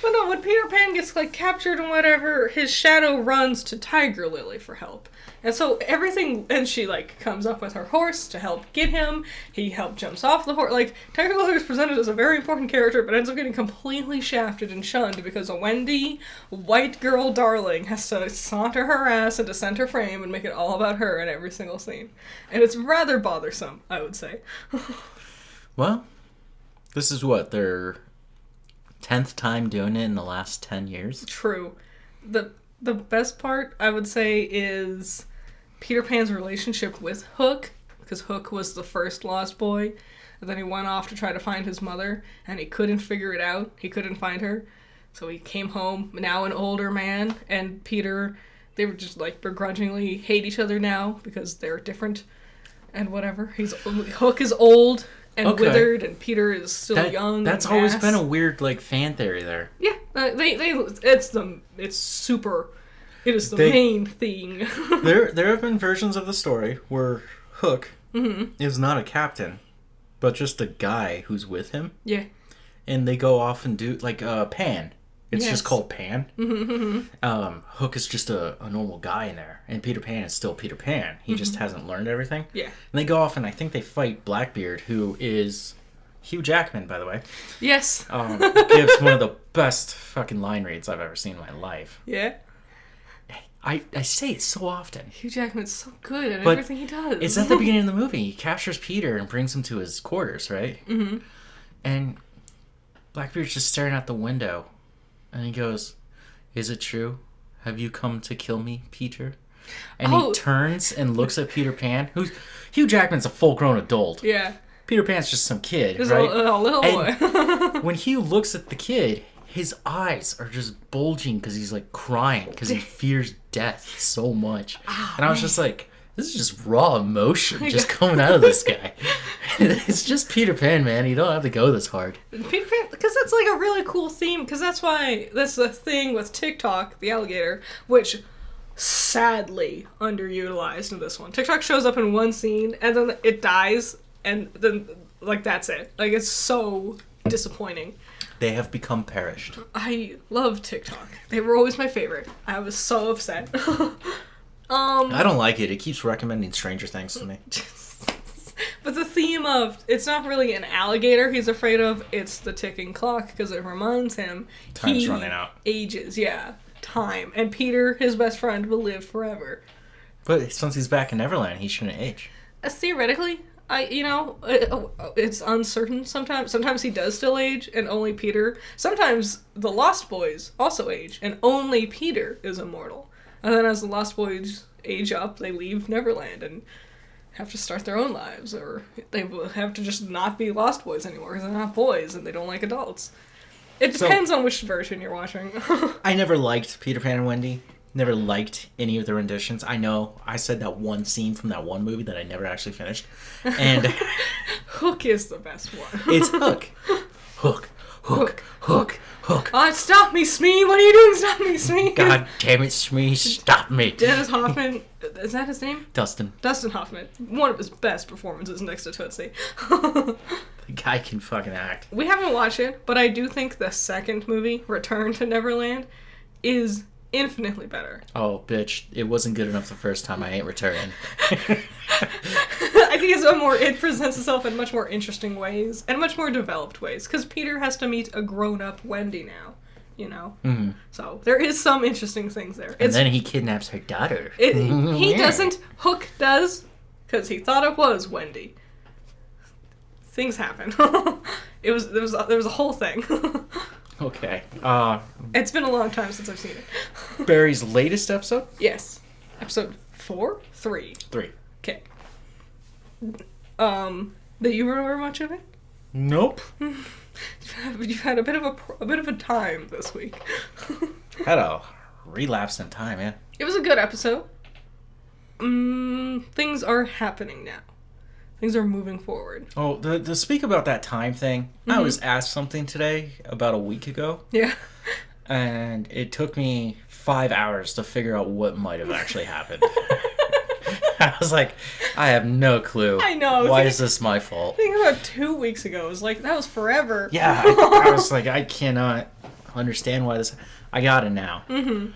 But no, when Peter Pan gets, like, captured and whatever, his shadow runs to Tiger Lily for help. And so everything, and she, like, comes up with her horse to help get him. He jumps off the horse. Like, Tiger Lily is presented as a very important character, but ends up getting completely shafted and shunned because a Wendy, white girl darling, has to saunter her ass into center frame and make it all about her in every single scene. And it's rather bothersome, I would say. Well, this is what, their 10th time doing it in the last 10 years? True. The best part, I would say, is Peter Pan's relationship with Hook, because Hook was the first lost boy, and then he went off to try to find his mother, and he couldn't figure it out. He couldn't find her. So he came home, now an older man, and Peter, they were just, like, begrudgingly hate each other now, because they're different, and whatever. Hook is old and withered, and Peter is still young. That's and always ass. been a weird, like, fan theory there. Yeah, it is the main thing. There have been versions of the story where Hook is not a captain, but just a guy who's with him. Yeah. And they go off and do, like, Pan. It's Yes. just called Pan. Hook is just a normal guy in there. And Peter Pan is still Peter Pan. He just hasn't learned everything. Yeah. And they go off and I think they fight Blackbeard, who is Hugh Jackman, by the way. Yes. Gives one of the best fucking line reads I've ever seen in my life. Yeah. I say it so often. Hugh Jackman's so good at But everything he does. It's at the beginning of the movie. He captures Peter and brings him to his quarters, right? Mm-hmm. And Blackbeard's just staring out the window. And he goes, "Is it true? Have you come to kill me, Peter?" And he turns and looks at Peter Pan, who's... Hugh Jackman's a full-grown adult. Yeah. Peter Pan's just some kid, Just right? a little boy. When Hugh looks at the kid, his eyes are just bulging because he's, like, crying because he fears death so much. And I was just like, this is just raw emotion just coming out of this guy. It's just Peter Pan, man. You don't have to go this hard. Peter Pan, because that's like a really cool theme, because that's the thing with TikTok, the alligator, which sadly underutilized in this one. TikTok shows up in one scene, and then it dies, and then, like, that's it. Like, it's so disappointing. They have become perished. I love TikTok. They were always my favorite. I was so upset. I don't like it. It keeps recommending Stranger Things to me. But the theme of, it's not really an alligator he's afraid of, it's the ticking clock, because it reminds him Time's running out. Ages, yeah. Time. And Peter, his best friend, will live forever. But since he's back in Neverland, he shouldn't age. Theoretically, it's uncertain sometimes. Sometimes he does still age, and only Peter. Sometimes the Lost Boys also age, and only Peter is immortal. And then as the Lost Boys age up, they leave Neverland and have to start their own lives, or they will have to just not be Lost Boys anymore because they're not boys and they don't like adults. It depends on which version you're watching. I never liked Peter Pan and Wendy. Never liked any of the renditions. I know I said that one scene from that one movie that I never actually finished. And Hook is the best one. It's Hook. Hook. Hook. Hook. Hook. Stop me, Smee! What are you doing? Stop me, Smee! God damn it, Smee, stop me. Dennis Hoffman, is that his name? Dustin. Dustin Hoffman. One of his best performances next to Tootsie. The guy can fucking act. We haven't watched it, but I do think the second movie, Return to Neverland, is infinitely better. Oh, bitch. It wasn't good enough the first time. I ain't returning. I think it presents itself in much more interesting ways and much more developed ways, because Peter has to meet a grown-up Wendy now, you know? Mm-hmm. So there is some interesting things there. And then he kidnaps her daughter. He doesn't. Hook does, because he thought it was Wendy. Things happen. There was a whole thing. Okay. It's been a long time since I've seen it. Barry's latest episode? Yes. Episode 4? 3. 3. Okay. That you remember much of it? Nope. You've had a bit of a time this week. Had a relapse in time, yeah. It was a good episode. Things are happening now. Things are moving forward. Oh, to speak about that time thing, I was asked something today about a week ago. Yeah. And it took me 5 hours to figure out what might have actually happened. I was like, I have no clue. I know. Why is this my fault? I think about 2 weeks ago. It was like, that was forever. Yeah, I was like, I cannot understand why this... I got it now. Mm-hmm.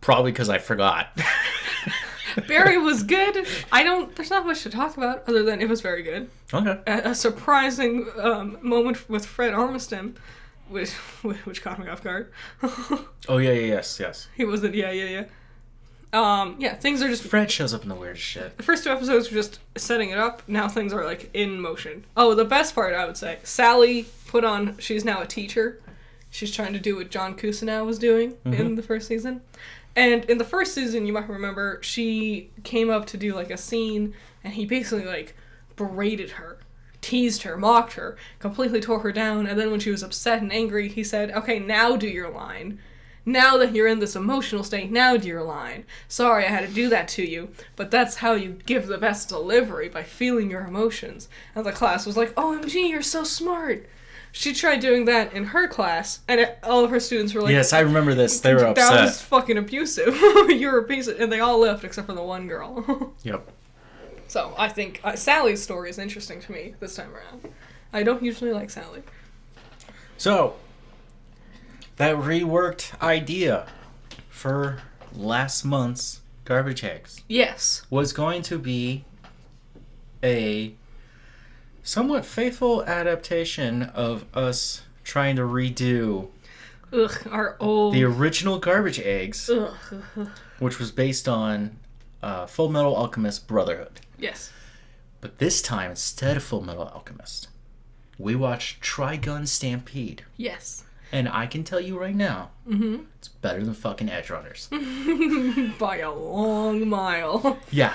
Probably because I forgot. Barry was good. There's not much to talk about other than it was very good. Okay. A surprising moment with Fred Armisen, which caught me off guard. Oh, yes. He wasn't, yeah. Things are just... Fred shows up in the weirdest shit. The first 2 episodes were just setting it up. Now things are, like, in motion. Oh, the best part, I would say. Sally she's now a teacher. She's trying to do what John Cousineau was doing in the first season. And in the first season, you might remember, she came up to do, like, a scene, and he basically, like, berated her, teased her, mocked her, completely tore her down, and then when she was upset and angry, he said, okay, now do your line. Now that you're in this emotional state, now do your line. Sorry I had to do that to you, but that's how you give the best delivery, by feeling your emotions. And the class was like, OMG, you're so smart. She tried doing that in her class, and all of her students were like... Yes, I remember this. They were upset. That was fucking abusive. You're a piece of... And they all left except for the one girl. Yep. So, I think Sally's story is interesting to me this time around. I don't usually like Sally. So, that reworked idea for last month's Garbage Eggs. Yes. Was going to be a somewhat faithful adaptation of us trying to redo our old... the original Garbage Eggs, which was based on Full Metal Alchemist Brotherhood. Yes. But this time, instead of Full Metal Alchemist, we watched Trigun Stampede. Yes. And I can tell you right now, it's better than fucking Edge Runners. By a long mile. Yeah.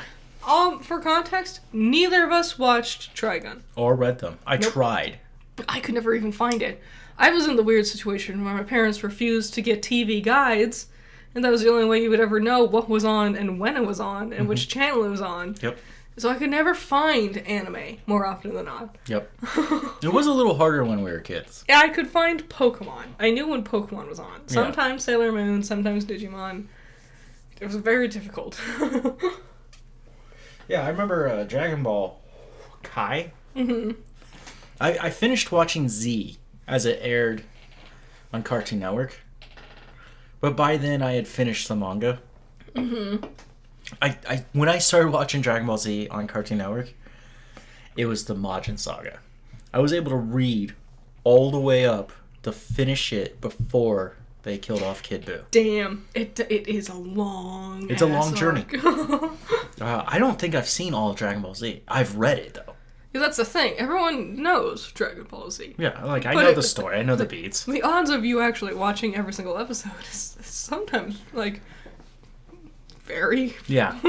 For context, neither of us watched Trigun. Or read them. I tried. But I could never even find it. I was in the weird situation where my parents refused to get TV guides, and that was the only way you would ever know what was on and when it was on and which channel it was on. Yep. So I could never find anime more often than not. Yep. It was a little harder when we were kids. Yeah, I could find Pokemon. I knew when Pokemon was on. Sometimes Sailor Moon, sometimes Digimon. It was very difficult. Yeah, I remember Dragon Ball Kai. I finished watching Z as it aired on Cartoon Network. But by then I had finished the manga. When I started watching Dragon Ball Z on Cartoon Network, it was the Majin Saga. I was able to read all the way up to finish it before they killed off Kid Buu. Damn, it is a long It's a long journey. I don't think I've seen all of Dragon Ball Z. I've read it, though. Yeah, that's the thing. Everyone knows Dragon Ball Z. Yeah, like, I know the story. I know the beats. The odds of you actually watching every single episode is sometimes, like... very. Yeah.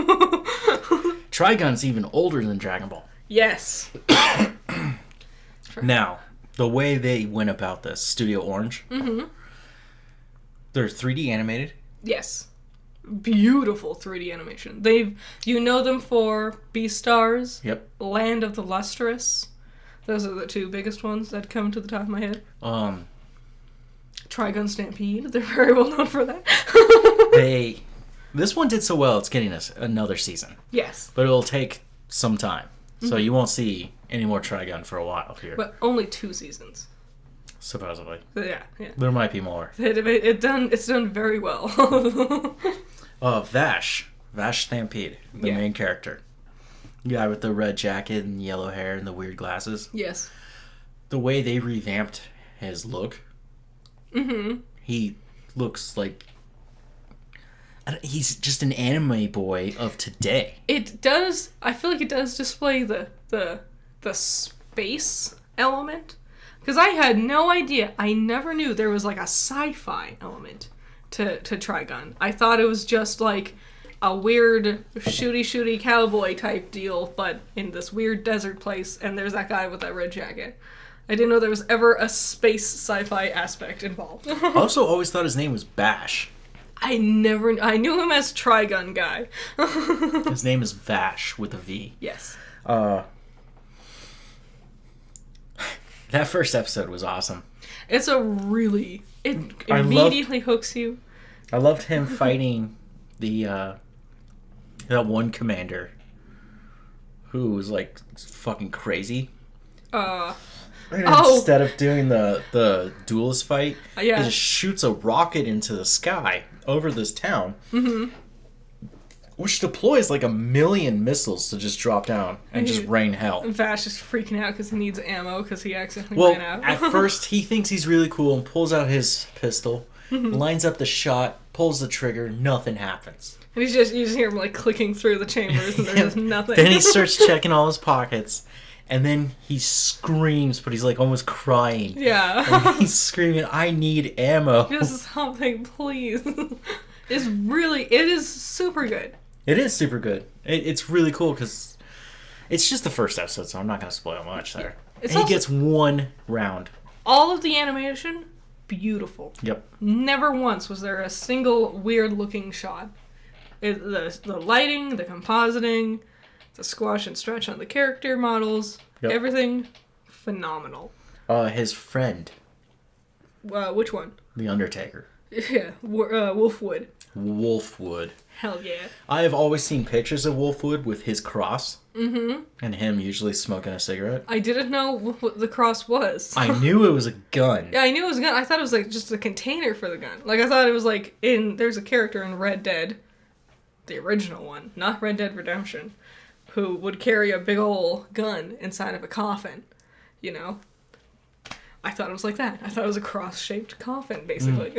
Trigun's even older than Dragon Ball. Yes. Now, the way they went about this, Studio Orange, they're 3D animated. Yes. Beautiful 3D animation. You know them for Beastars. Yep. Land of the Lustrous. Those are the 2 biggest ones that come to the top of my head. Trigun Stampede. They're very well known for that. This one did so well, it's getting us another season. Yes. But it'll take some time. So you won't see any more Trigun for a while here. But only 2 seasons. Supposedly. Yeah. There might be more. It's done very well. Vash Stampede, the main character. Guy with the red jacket and yellow hair and the weird glasses. Yes. The way they revamped his look. He looks like... He's just an anime boy of today. It does... I feel like it does display the space element. Because I had no idea. I never knew there was like a sci-fi element to Trigun. I thought it was just like a weird shooty cowboy type deal, but in this weird desert place, and there's that guy with that red jacket. I didn't know there was ever a space sci-fi aspect involved. I also always thought his name was Bash. I knew him as Trigun Guy. His name is Vash with a V. Yes. That first episode was awesome. It's a really... It immediately hooks you. I loved him fighting that one commander who was like fucking crazy. Instead of doing the duelist fight, he just shoots a rocket into the sky over this town, which deploys like 1 million missiles to just drop down and just rain hell. Vash is freaking out because he needs ammo because he accidentally ran out. At first he thinks he's really cool and pulls out his pistol, lines up the shot, pulls the trigger, nothing happens. And you just hear him like clicking through the chambers and there's just nothing. Then he starts checking all his pockets. And then he screams, but he's like almost crying. Yeah. And he's screaming, I need ammo. Just something, please. It is super good. It is super good. It's really cool because it's just the first episode, so I'm not going to spoil much there. He gets one round. All of the animation, beautiful. Yep. Never once was there a single weird-looking shot. The lighting, the compositing, the squash and stretch on the character models, everything phenomenal. His friend. Which one? The Undertaker. Yeah, Wolfwood. Wolfwood. Hell yeah. I have always seen pictures of Wolfwood with his cross. And him usually smoking a cigarette. I didn't know what the cross was. I knew it was a gun. Yeah, I knew it was a gun. I thought it was like just a container for the gun. Like I thought it was like there's a character in Red Dead, the original one, not Red Dead Redemption, who would carry a big ol' gun inside of a coffin, you know? I thought it was like that. I thought it was a cross-shaped coffin, basically.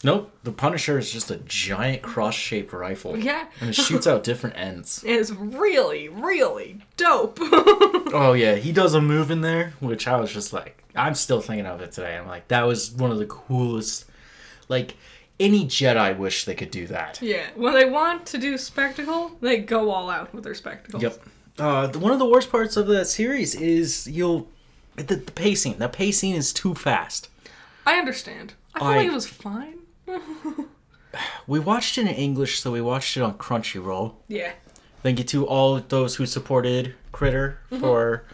Nope. The Punisher is just a giant cross-shaped rifle. Yeah. And it shoots out different ends. It's really, really dope. Oh, yeah. He does a move in there, which I was just like... I'm still thinking of it today. I'm like, that was one of the coolest... Like... Any Jedi wish they could do that. Yeah, when they want to do spectacle, they go all out with their spectacles. Yep. One of the worst parts of that series is the pacing. The pacing is too fast. I understand. I feel like it was fine. We watched it in English, so we watched it on Crunchyroll. Yeah. Thank you to all those who supported Critter for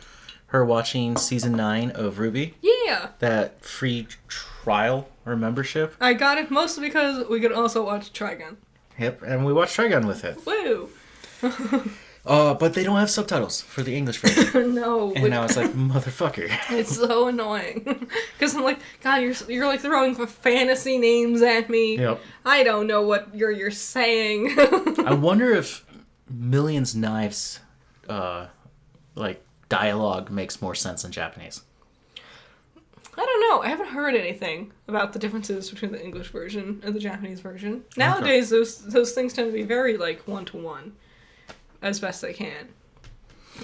her watching season 9 of RWBY. Yeah. That free trial or membership. I got it mostly because we could also watch Trigun. Yep, and we watched Trigun with it. Woo! But they don't have subtitles for the English version. No. And I was like, motherfucker. It's so annoying. Because I'm like, God, you're like throwing fantasy names at me. Yep. I don't know what you're saying. I wonder if Millions Knives, dialogue makes more sense in Japanese. I don't know. I haven't heard anything about the differences between the English version and the Japanese version. Nowadays, those things tend to be very, one-to-one, as best they can.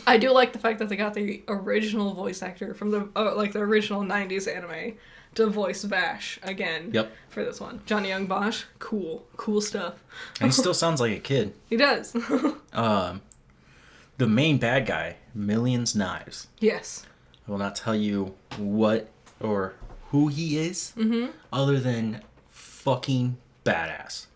I do like the fact that they got the original voice actor from the original 90s anime to voice Vash again for this one. Johnny Young Bosch, cool stuff. And he still sounds like a kid. He does. The main bad guy, Millions Knives. Yes. I will not tell you what or who he is, other than fucking badass.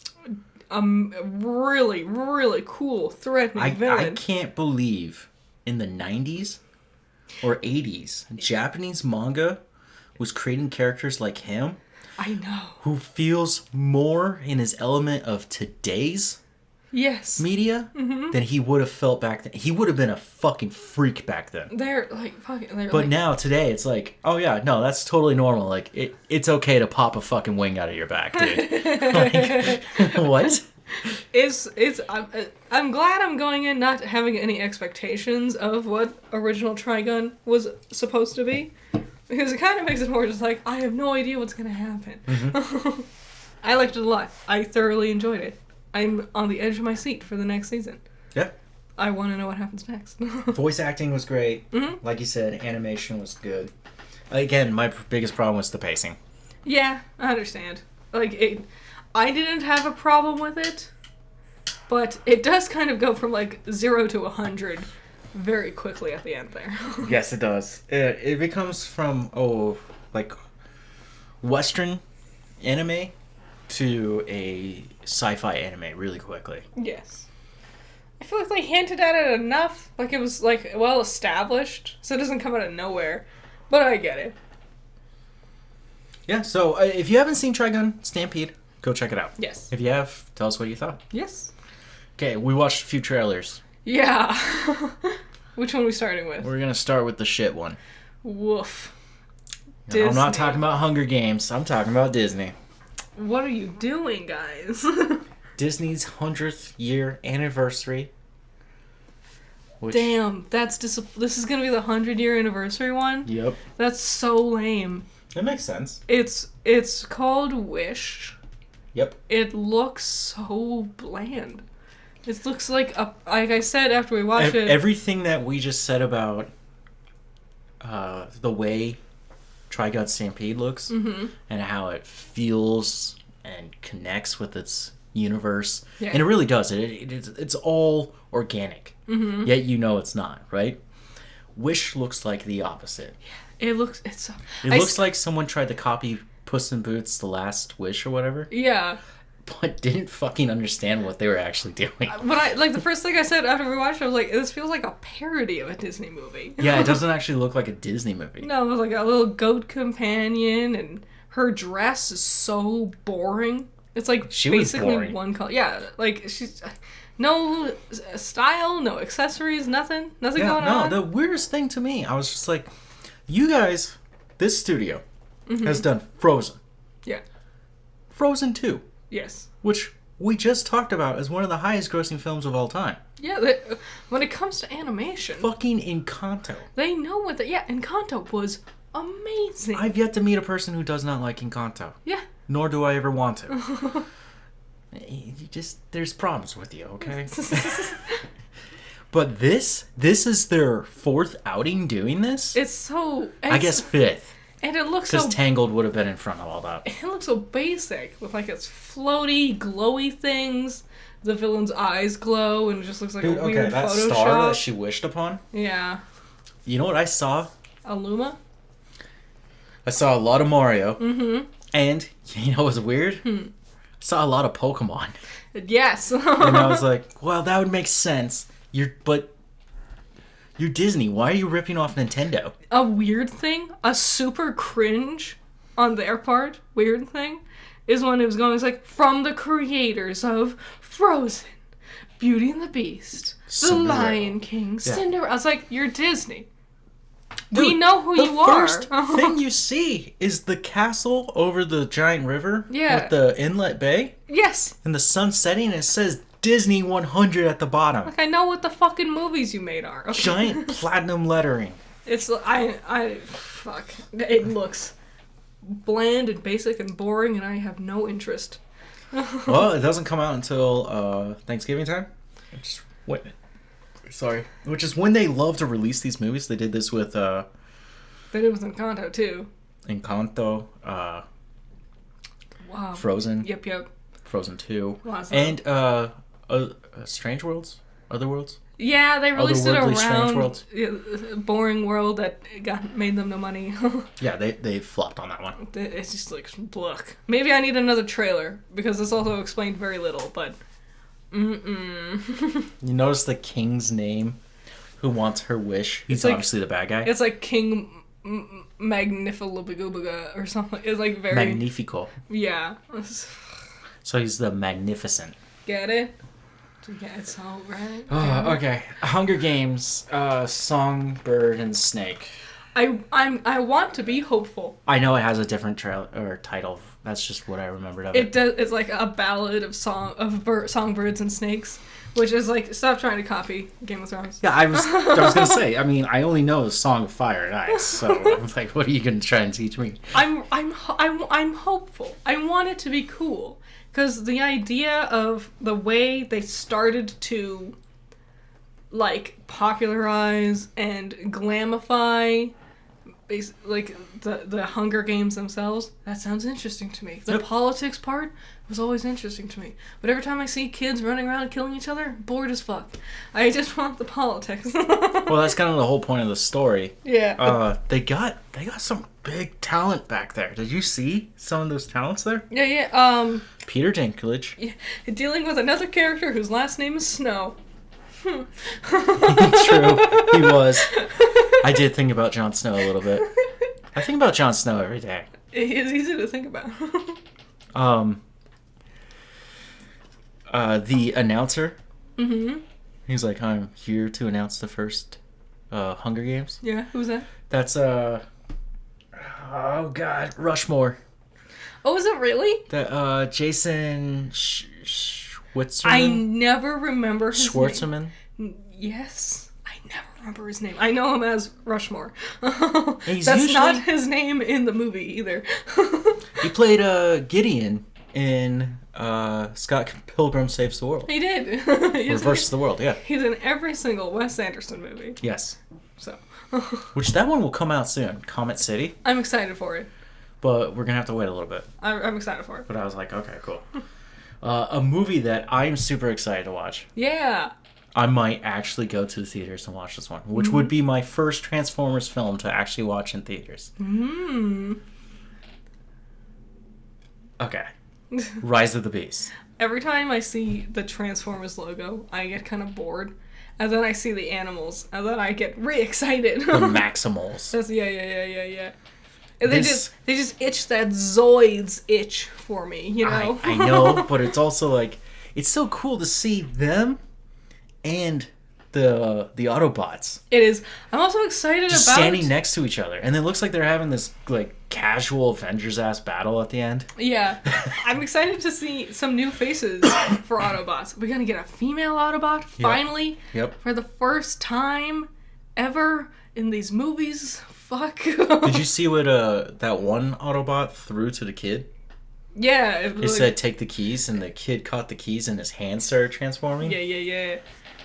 Really, really cool, threatening villain. I can't believe in the 90s or 80s, Japanese manga was creating characters like him. I know. Who feels more in his element of today's media than he would have felt back then. He would have been a fucking freak back then. But now, today, it's like, oh yeah, no, that's totally normal. Like, it's okay to pop a fucking wing out of your back, dude. What? I'm glad I'm going in not having any expectations of what original Trigun was supposed to be. Because it kind of makes it more just like, I have no idea what's going to happen. I liked it a lot. I thoroughly enjoyed it. I'm on the edge of my seat for the next season. Yeah. I want to know what happens next. Voice acting was great. Like you said, animation was good. Again, my biggest problem was the pacing. Yeah, I understand. I didn't have a problem with it, But it does kind of go from like 0 to 100 very quickly at the end there. Yes, it does. It becomes from like Western anime to a sci-fi anime really quickly. Yes. I feel like they hinted at it enough. Like it was like well established, so it doesn't come out of nowhere. But I get it. Yeah, so if you haven't seen Trigun Stampede, go check it out. Yes. If you have, tell us what you thought. Yes. Okay, we watched a few trailers. Yeah. Which one are we starting with? We're gonna start with the shit one. Woof. No, I'm not talking about Hunger Games. I'm talking about Disney. What are you doing, guys? Disney's 100th year anniversary. Damn, this is gonna be the 100-year anniversary one? Yep. That's so lame. It makes sense. It's called Wish. Yep. It looks so bland. It looks like I said after we watched it. Everything that we just said about the way Trigun Stampede looks and how it feels and connects with its universe, and it really does. It's all organic. Yet you know it's not, right? Wish looks like the opposite. It looks like someone tried to copy Puss in Boots: The Last Wish or whatever. Yeah. But didn't fucking understand what they were actually doing. But the first thing I said after we watched it, I was like, this feels like a parody of a Disney movie. Yeah, it doesn't actually look like a Disney movie. No, it was like a little goat companion, and her dress is so boring. It's like she was basically boring. one color. Yeah, like she's no style, no accessories, nothing going on. The weirdest thing to me, I was just like, you guys, this studio has done Frozen. Yeah. Frozen 2. Yes. Which we just talked about as one of the highest grossing films of all time. Yeah, when it comes to animation. Fucking Encanto. They know what Encanto was amazing. I've yet to meet a person who does not like Encanto. Yeah. Nor do I ever want to. There's problems with you, okay? But this is their fourth outing doing this? I guess fifth. And it looks so... Because Tangled would have been in front of all that. It looks so basic, with like its floaty, glowy things. The villain's eyes glow, and it just looks like a weird that Photoshop. star that she wished upon? Yeah. You know what I saw? A Luma? I saw a lot of Mario. Mm-hmm. And, you know what's weird? I saw a lot of Pokemon. Yes. And I was like, well, that would make sense. You're Disney. Why are you ripping off Nintendo? A weird thing, a super cringe on their part, weird thing, is when it was going, it's like, from the creators of Frozen, Beauty and the Beast, Cinderella. The Lion King, Cinderella. I was like, you're Disney. Dude, we know who you are. The first thing you see is the castle over the giant river with the inlet bay. Yes. And the sun setting, and it says Disney 100 at the bottom. Like, I know what the fucking movies you made are. Okay. Giant platinum lettering. Fuck. It looks bland and basic and boring, and I have no interest. Well, it doesn't come out until Thanksgiving time. Sorry. Which is when they love to release these movies. They did this with... They did it with Encanto, too. Encanto. Wow. Frozen. Yep. Frozen 2. Awesome. And Strange Worlds? Other Worlds? Yeah, they released it Strange around Worlds. Boring World that made them no money. Yeah, they flopped on that one. It's just like, look. Maybe I need another trailer, because this also explained very little, but... You notice the king's name? Who wants her wish? He's like, obviously the bad guy. It's like King Magnifilubagubaga or something. It's like very... Magnifico. Yeah. So he's the Magnificent. Get it? Yeah, it's all right. Oh, okay. Hunger Games, Songbird and Snake. I want to be hopeful. I know it has a different title. That's just what I remembered of it. It does. It's like a ballad of songbirds and snakes, which is like, stop trying to copy Game of Thrones. Yeah, I was gonna say. I mean, I only know the Song of Fire and Ice, so I'm like, what are you gonna try and teach me? I'm hopeful. I want it to be cool, because the idea of the way they started to like popularize and glamify like the Hunger Games themselves, that sounds interesting to me. The Yep. politics part was always interesting to me. But every time I see kids running around killing each other, bored as fuck. I just want the politics. Well, that's kind of the whole point of the story. Yeah. They got some big talent back there. Did you see some of those talents there? Yeah. Peter Dinklage. Yeah, dealing with another character whose last name is Snow. True, he was. I did think about Jon Snow a little bit. I think about Jon Snow every day. It's easy to think about. The announcer. Mm-hmm. He's like, I'm here to announce the first Hunger Games. Yeah, who's that? That's oh god, Rushmore. Oh, is it really? That Jason Schwartzman. I never remember his Schwartzman. name. Yes. I never remember his name. I know him as Rushmore. He's That's usually- not his name in the movie either. He played Gideon in Scott Pilgrim Saves the World. He did. Reverses the World, yeah. He's in every single Wes Anderson movie. Yes. So Which that one will come out soon, Comet City. I'm excited for it. But we're going to have to wait a little bit. I'm excited for it. But I was like, okay, cool. A movie that I'm super excited to watch. Yeah. I might actually go to the theaters and watch this one, which would be my first Transformers film to actually watch in theaters. Okay. Rise of the Beast. Every time I see the Transformers logo, I get kind of bored. And then I see the animals, and then I get re-excited. The Maximals. Yeah. And they just itch that Zoids itch for me, you know? I know, but it's also like, it's so cool to see them and the Autobots It is. I'm also excited just about standing next to each other, and it looks like they're having this like casual Avengers ass battle at the end. Yeah. I'm excited to see some new faces for Autobots. We're gonna get a female Autobot, finally. Yep. For the first time ever in these movies. Fuck. Did you see what that one Autobot threw to the kid? Yeah. He said, "Take the keys," and the kid caught the keys, and his hand started transforming. Yeah.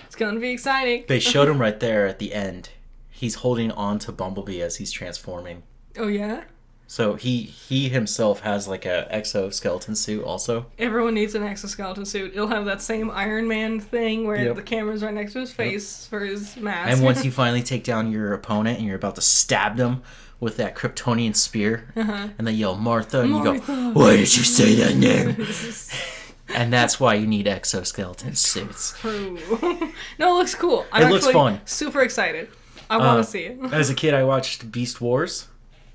It's gonna be exciting. They showed him right there at the end. He's holding on to Bumblebee as he's transforming. Oh yeah? So he himself has like a exoskeleton suit also. Everyone needs an exoskeleton suit. It'll have that same Iron Man thing where the camera's right next to his face for his mask. And once you finally take down your opponent and you're about to stab them with that Kryptonian spear, and they yell Martha, and you go, "Why did you say that name?" And that's why you need exoskeleton suits. True. No, it looks cool. I'm It looks actually fun. super excited. I want to see it. As a kid, I watched Beast Wars,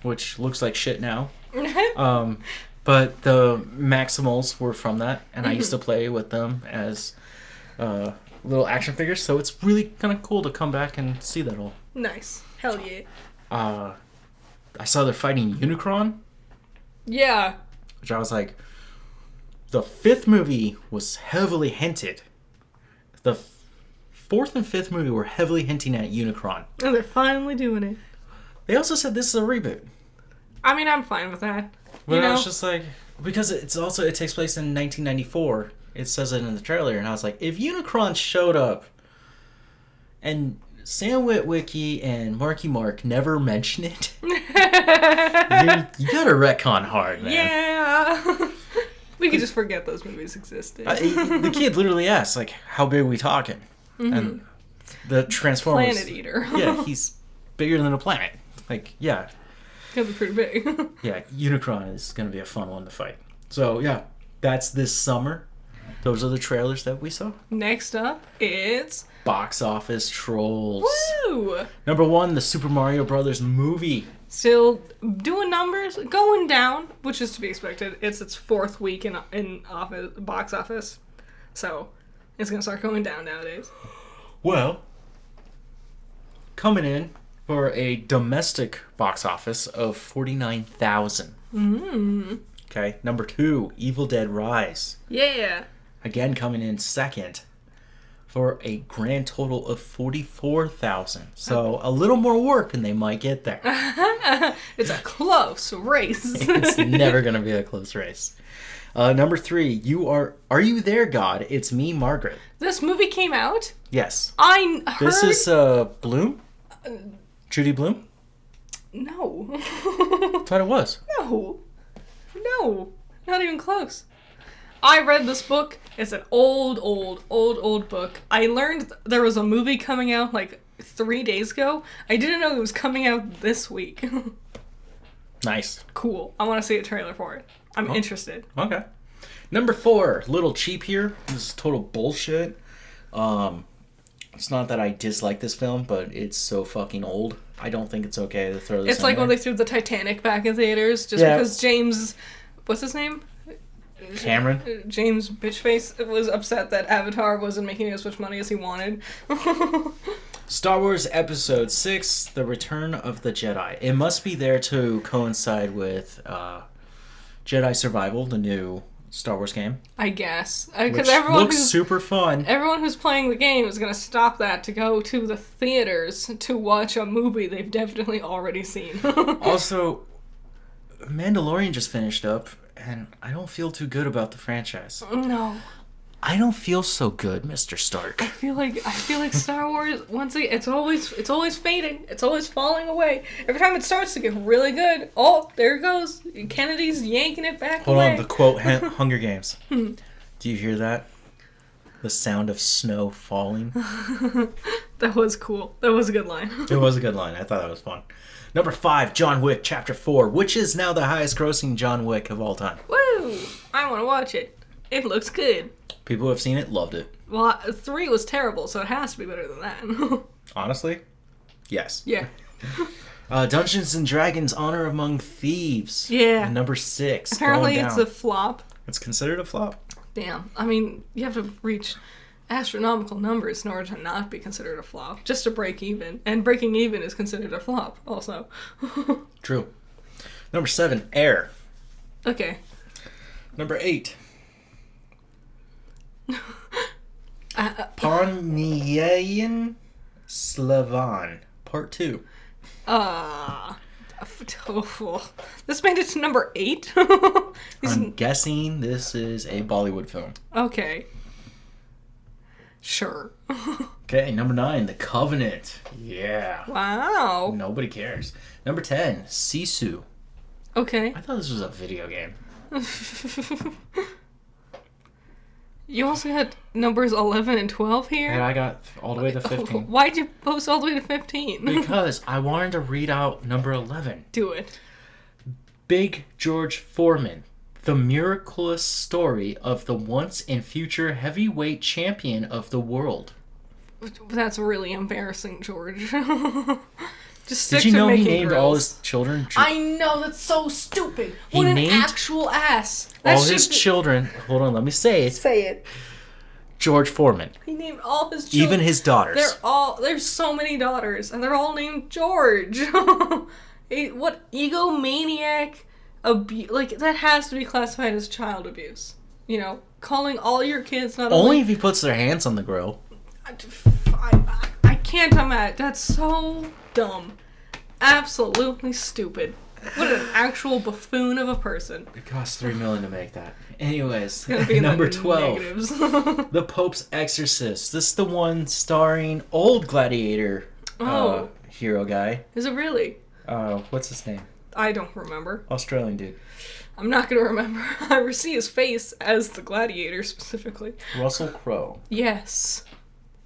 which looks like shit now. But the Maximals were from that, and I used to play with them as little action figures, so it's really kind of cool to come back and see that all. Nice. Hell yeah. I saw they're fighting Unicron, Yeah. which I was like, the fifth movie was heavily hinted. The fourth and fifth movie were heavily hinting at Unicron. And they're finally doing it. They also said this is a reboot. I mean, I'm fine with that. But You know? I was just like, because it takes place in 1994. It says it in the trailer, and I was like, if Unicron showed up, and Sam Witwicky and Marky Mark never mention it, you gotta retcon hard, man. Yeah. We could just forget those movies existed. The kid literally asked, like, how big are we talking? And the Transformers... Planet Eater. Yeah, he's bigger than a planet. Like, yeah. Gonna be pretty big. Yeah, Unicron is gonna be a fun one to fight. So, yeah, that's this summer. Those are the trailers that we saw. Next up, it's... Box office trolls. Woo! Number 1, the Super Mario Brothers movie. Still doing numbers, going down, which is to be expected. It's its fourth week in box office. So, it's gonna start going down nowadays. Well, coming in for a domestic box office of 49,000. Okay, number 2, Evil Dead Rise. Yeah. Again coming in second for a grand total of 44,000. So a little more work and they might get there. It's a close race. It's never going to be a close race. Number 3, Are You There, God? It's Me, Margaret. This movie came out? Yes. I heard... This is Bloom? Judy Bloom? No. Thought it was. No. No. Not even close. I read this book. It's an old book. I learned there was a movie coming out like 3 days ago. I didn't know it was coming out this week. Nice. Cool. I want to see a trailer for it. I'm interested. Okay. Number 4, little cheap here. This is total bullshit. It's not that I dislike this film, but it's so fucking old. I don't think it's okay to throw this It's like when they threw the Titanic back in theaters just because James... What's his name? Cameron? James Bitchface was upset that Avatar wasn't making as much money as he wanted. Star Wars Episode 6, The Return of the Jedi. It must be there to coincide with Jedi Survival, the new Star Wars game. I guess. Which Because everyone looks super fun. Everyone who's playing the game is going to stop that to go to the theaters to watch a movie they've definitely already seen. Also, Mandalorian just finished up, and I don't feel too good about the franchise. No. I don't feel so good, Mr. Stark. I feel like Star Wars, once again, it's always fading. It's always falling away. Every time it starts to get really good, oh, there it goes. Kennedy's yanking it back Hold away. on, the quote, Hunger Games. Do you hear that? The sound of snow falling. That was cool. That was a good line. It was a good line. I thought that was fun. Number 5, John Wick Chapter 4, which is now the highest grossing John Wick of all time. Woo! I want to watch it. It looks good. People who have seen it loved it. Well, 3 was terrible, so it has to be better than that. Honestly? Yes. Yeah. Dungeons and Dragons Honor Among Thieves. Yeah. Number 6. Apparently going it's down. a flop. It's considered a flop? Damn. I mean, you have to reach astronomical numbers in order to not be considered a flop. Just to break even. And breaking even is considered a flop, also. True. Number 7, Air. Okay. Number 8. Ponyayin Slavan, Part 2. This made it to number 8? I'm guessing this is a Bollywood film. Okay. Sure. Okay, number 9, The Covenant. Yeah. Wow. Nobody cares. Number 10, Sisu. Okay. I thought this was a video game. You also had numbers 11 and 12 here? And I got all the way to 15. Why'd you post all the way to 15? Because I wanted to read out number 11. Do it. Big George Foreman. The miraculous story of the once and future heavyweight champion of the world. That's really embarrassing, George. Just stick Did you to know he making named girls. all his children? I know, that's so stupid. He What an named actual ass. That all should his be- children. Hold on, let me say it. Say it. George Foreman. He named all his children. Even his daughters. There's so many daughters, and they're all named George. What egomaniac like, that has to be classified as child abuse. You know, calling all your kids not Only if he puts their hands on the grill. I can't imagine. That's so dumb. Absolutely stupid. What an actual buffoon of a person. It costs $3 million to make that. Anyways, Gonna be in number the 12. negatives. The Pope's Exorcist. This is the one starring old Gladiator hero guy. Is it really? What's his name? I don't remember. Australian dude. I'm not gonna remember. I see his face as the gladiator specifically. Russell Crowe. Yes.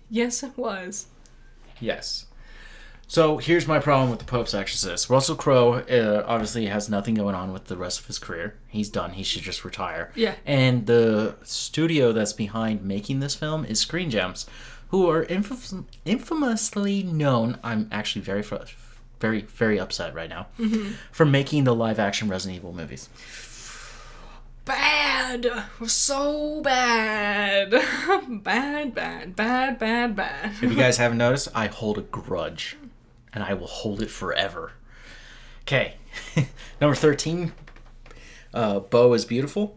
Yes, it was. Yes. So here's my problem with the Pope's Exorcist. Russell Crowe obviously has nothing going on with the rest of his career. He's done. He should just retire. Yeah. And the studio that's behind making this film is Screen Gems, who are infamously known. I'm actually very, very upset right now for making the live-action Resident Evil movies. Bad. So bad. Bad. If you guys haven't noticed, I hold a grudge, and I will hold it forever. Okay, number 13. Beau is Beautiful.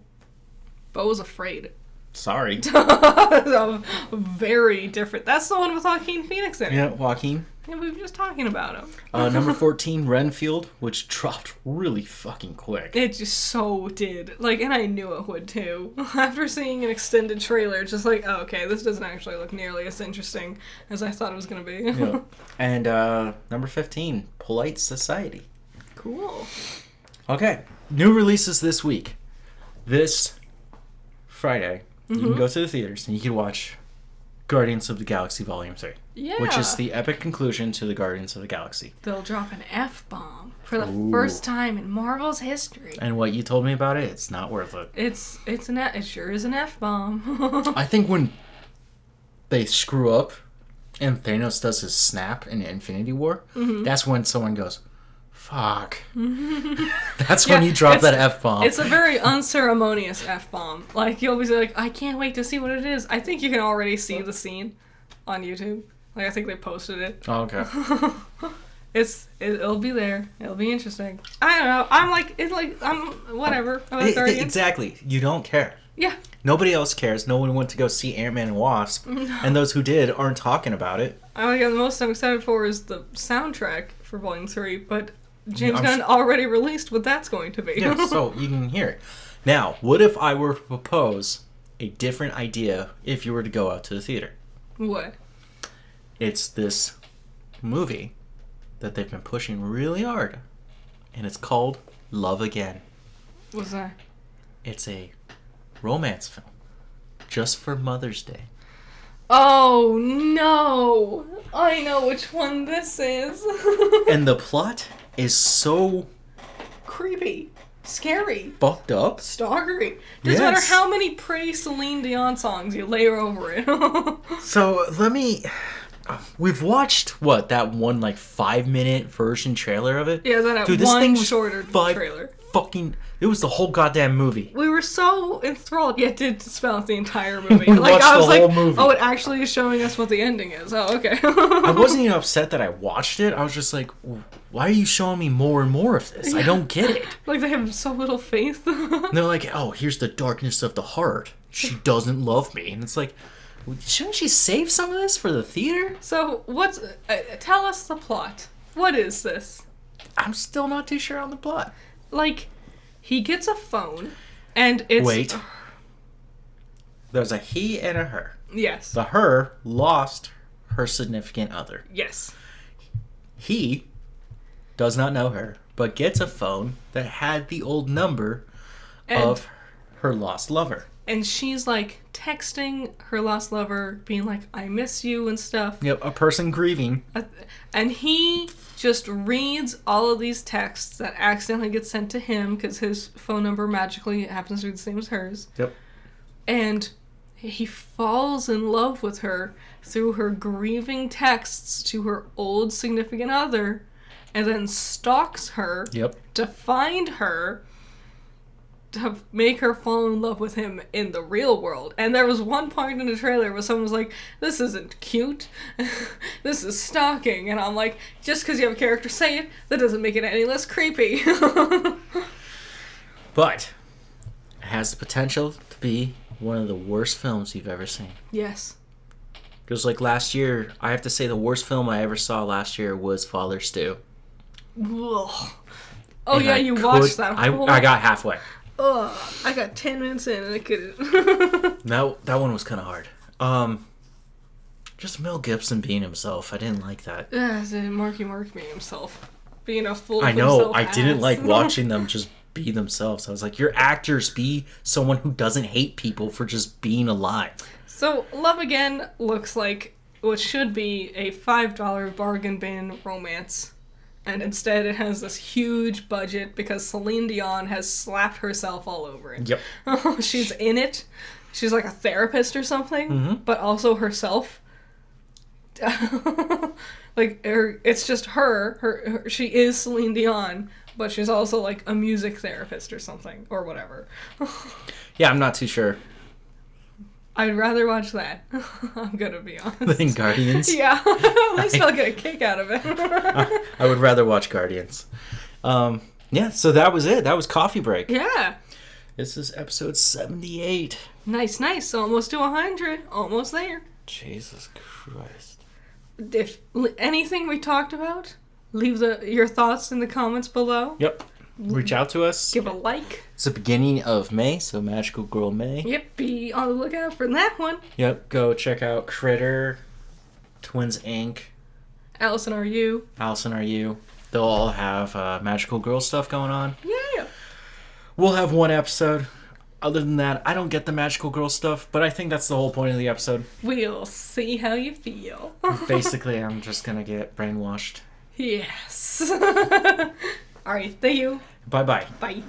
Beau was afraid. Sorry. Very different. That's the one with Joaquin Phoenix in it. Yeah, Joaquin. Yeah, we were just talking about him. Number 14, Renfield, which dropped really fucking quick. It just so did. Like, and I knew it would too. After seeing an extended trailer, just like, oh, okay, this doesn't actually look nearly as interesting as I thought it was going to be. Yeah. And number 15, Polite Society. Cool. Okay. New releases this week. This Friday, you can go to the theaters and you can watch Guardians of the Galaxy Volume 3. Yeah. Which is the epic conclusion to the Guardians of the Galaxy. They'll drop an F-bomb for the first time in Marvel's history. And what you told me about it, it's not worth it. It sure is an F-bomb. I think when they screw up and Thanos does his snap in Infinity War, that's when someone goes, fuck. That's when you drop that F-bomb. It's a very unceremonious F-bomb. Like, you'll be like, I can't wait to see what it is. I think you can already see the scene on YouTube. Like, I think they posted it. Oh, okay. It'll be there. It'll be interesting. I don't know. I'm whatever. Exactly. You don't care. Yeah. Nobody else cares. No one went to go see Ant-Man and Wasp. No. And those who did aren't talking about it. The most I'm excited for is the soundtrack for Volume 3, but James Gunn already released what that's going to be. Yeah, so you can hear it. Now, what if I were to propose a different idea if you were to go out to the theater? What? It's this movie that they've been pushing really hard, and it's called Love Again. What's that? It's a romance film just for Mother's Day. Oh, no. I know which one this is. And the plot is so creepy, scary, fucked up, stalkery. Doesn't matter how many praise Celine Dion songs you layer over it. So we've watched that one 5-minute version trailer of it. Yeah, that Dude, this one thing was shorter trailer. It was the whole goddamn movie. We were so enthralled, yet did spell out the entire movie. We watched the whole movie. Oh, it actually is showing us what the ending is. Oh, okay. I wasn't even upset that I watched it. I was just like, why are you showing me more and more of this? I don't get it. Like, they have so little faith. And they're like, oh, here's the darkness of the heart. She doesn't love me. And it's like, shouldn't she save some of this for the theater? So, tell us the plot. What is this? I'm still not too sure on the plot. He gets a phone, and it's... Wait. There's a he and a her. Yes. The her lost her significant other. Yes. He does not know her, but gets a phone that had the old number of her lost lover. And she's, texting her lost lover, being like, I miss you and stuff. Yep, a person grieving. And he just reads all of these texts that accidentally get sent to him because his phone number magically happens to be the same as hers. Yep. And he falls in love with her through her grieving texts to her old significant other, and then stalks her to find her, to make her fall in love with him in the real world. And there was one point in the trailer where someone was like, this isn't cute. This is stalking. And I'm like, just because you have a character say it, that doesn't make it any less creepy. But it has the potential to be one of the worst films you've ever seen. Yes. Just like last year, I have to say the worst film I ever saw last year was Father Stew. Ugh. Oh, yeah, you watched that whole... I got halfway. Ugh, I got 10 minutes in and I couldn't. That one was kind of hard. Just Mel Gibson being himself. I didn't like that. Marky Mark being himself. Being a full I know. I didn't like watching them just be themselves. I was like, your actors, be someone who doesn't hate people for just being alive. So, Love Again looks like what should be a $5 bargain bin romance. And instead it has this huge budget because Celine Dion has slapped herself all over it. Yep. She's in it. She's like a therapist or something, but also herself. It's just her. She is Celine Dion, but she's also like a music therapist or something, or whatever. Yeah, I'm not too sure. I'd rather watch that. I'm gonna be honest. Than Guardians? Yeah. At least I'll get a kick out of it. I would rather watch Guardians. Yeah, so that was it. That was Coffee Break. Yeah. This is episode 78. Nice. Almost to 100. Almost there. Jesus Christ. If anything we talked about, leave your thoughts in the comments below. Yep. Reach out to us. Give a like. It's the beginning of May, so Magical Girl May. Yep, be on the lookout for that one. Yep, go check out Critter, Twins Inc., Allison Are You. Allison Are You. they'll all have magical girl stuff going on. Yeah. We'll have one episode. Other than that, I don't get the magical girl stuff, but I think that's the whole point of the episode. We'll see how you feel. Basically, I'm just gonna get brainwashed. Yes. Alright, thank you. Bye-bye. Bye.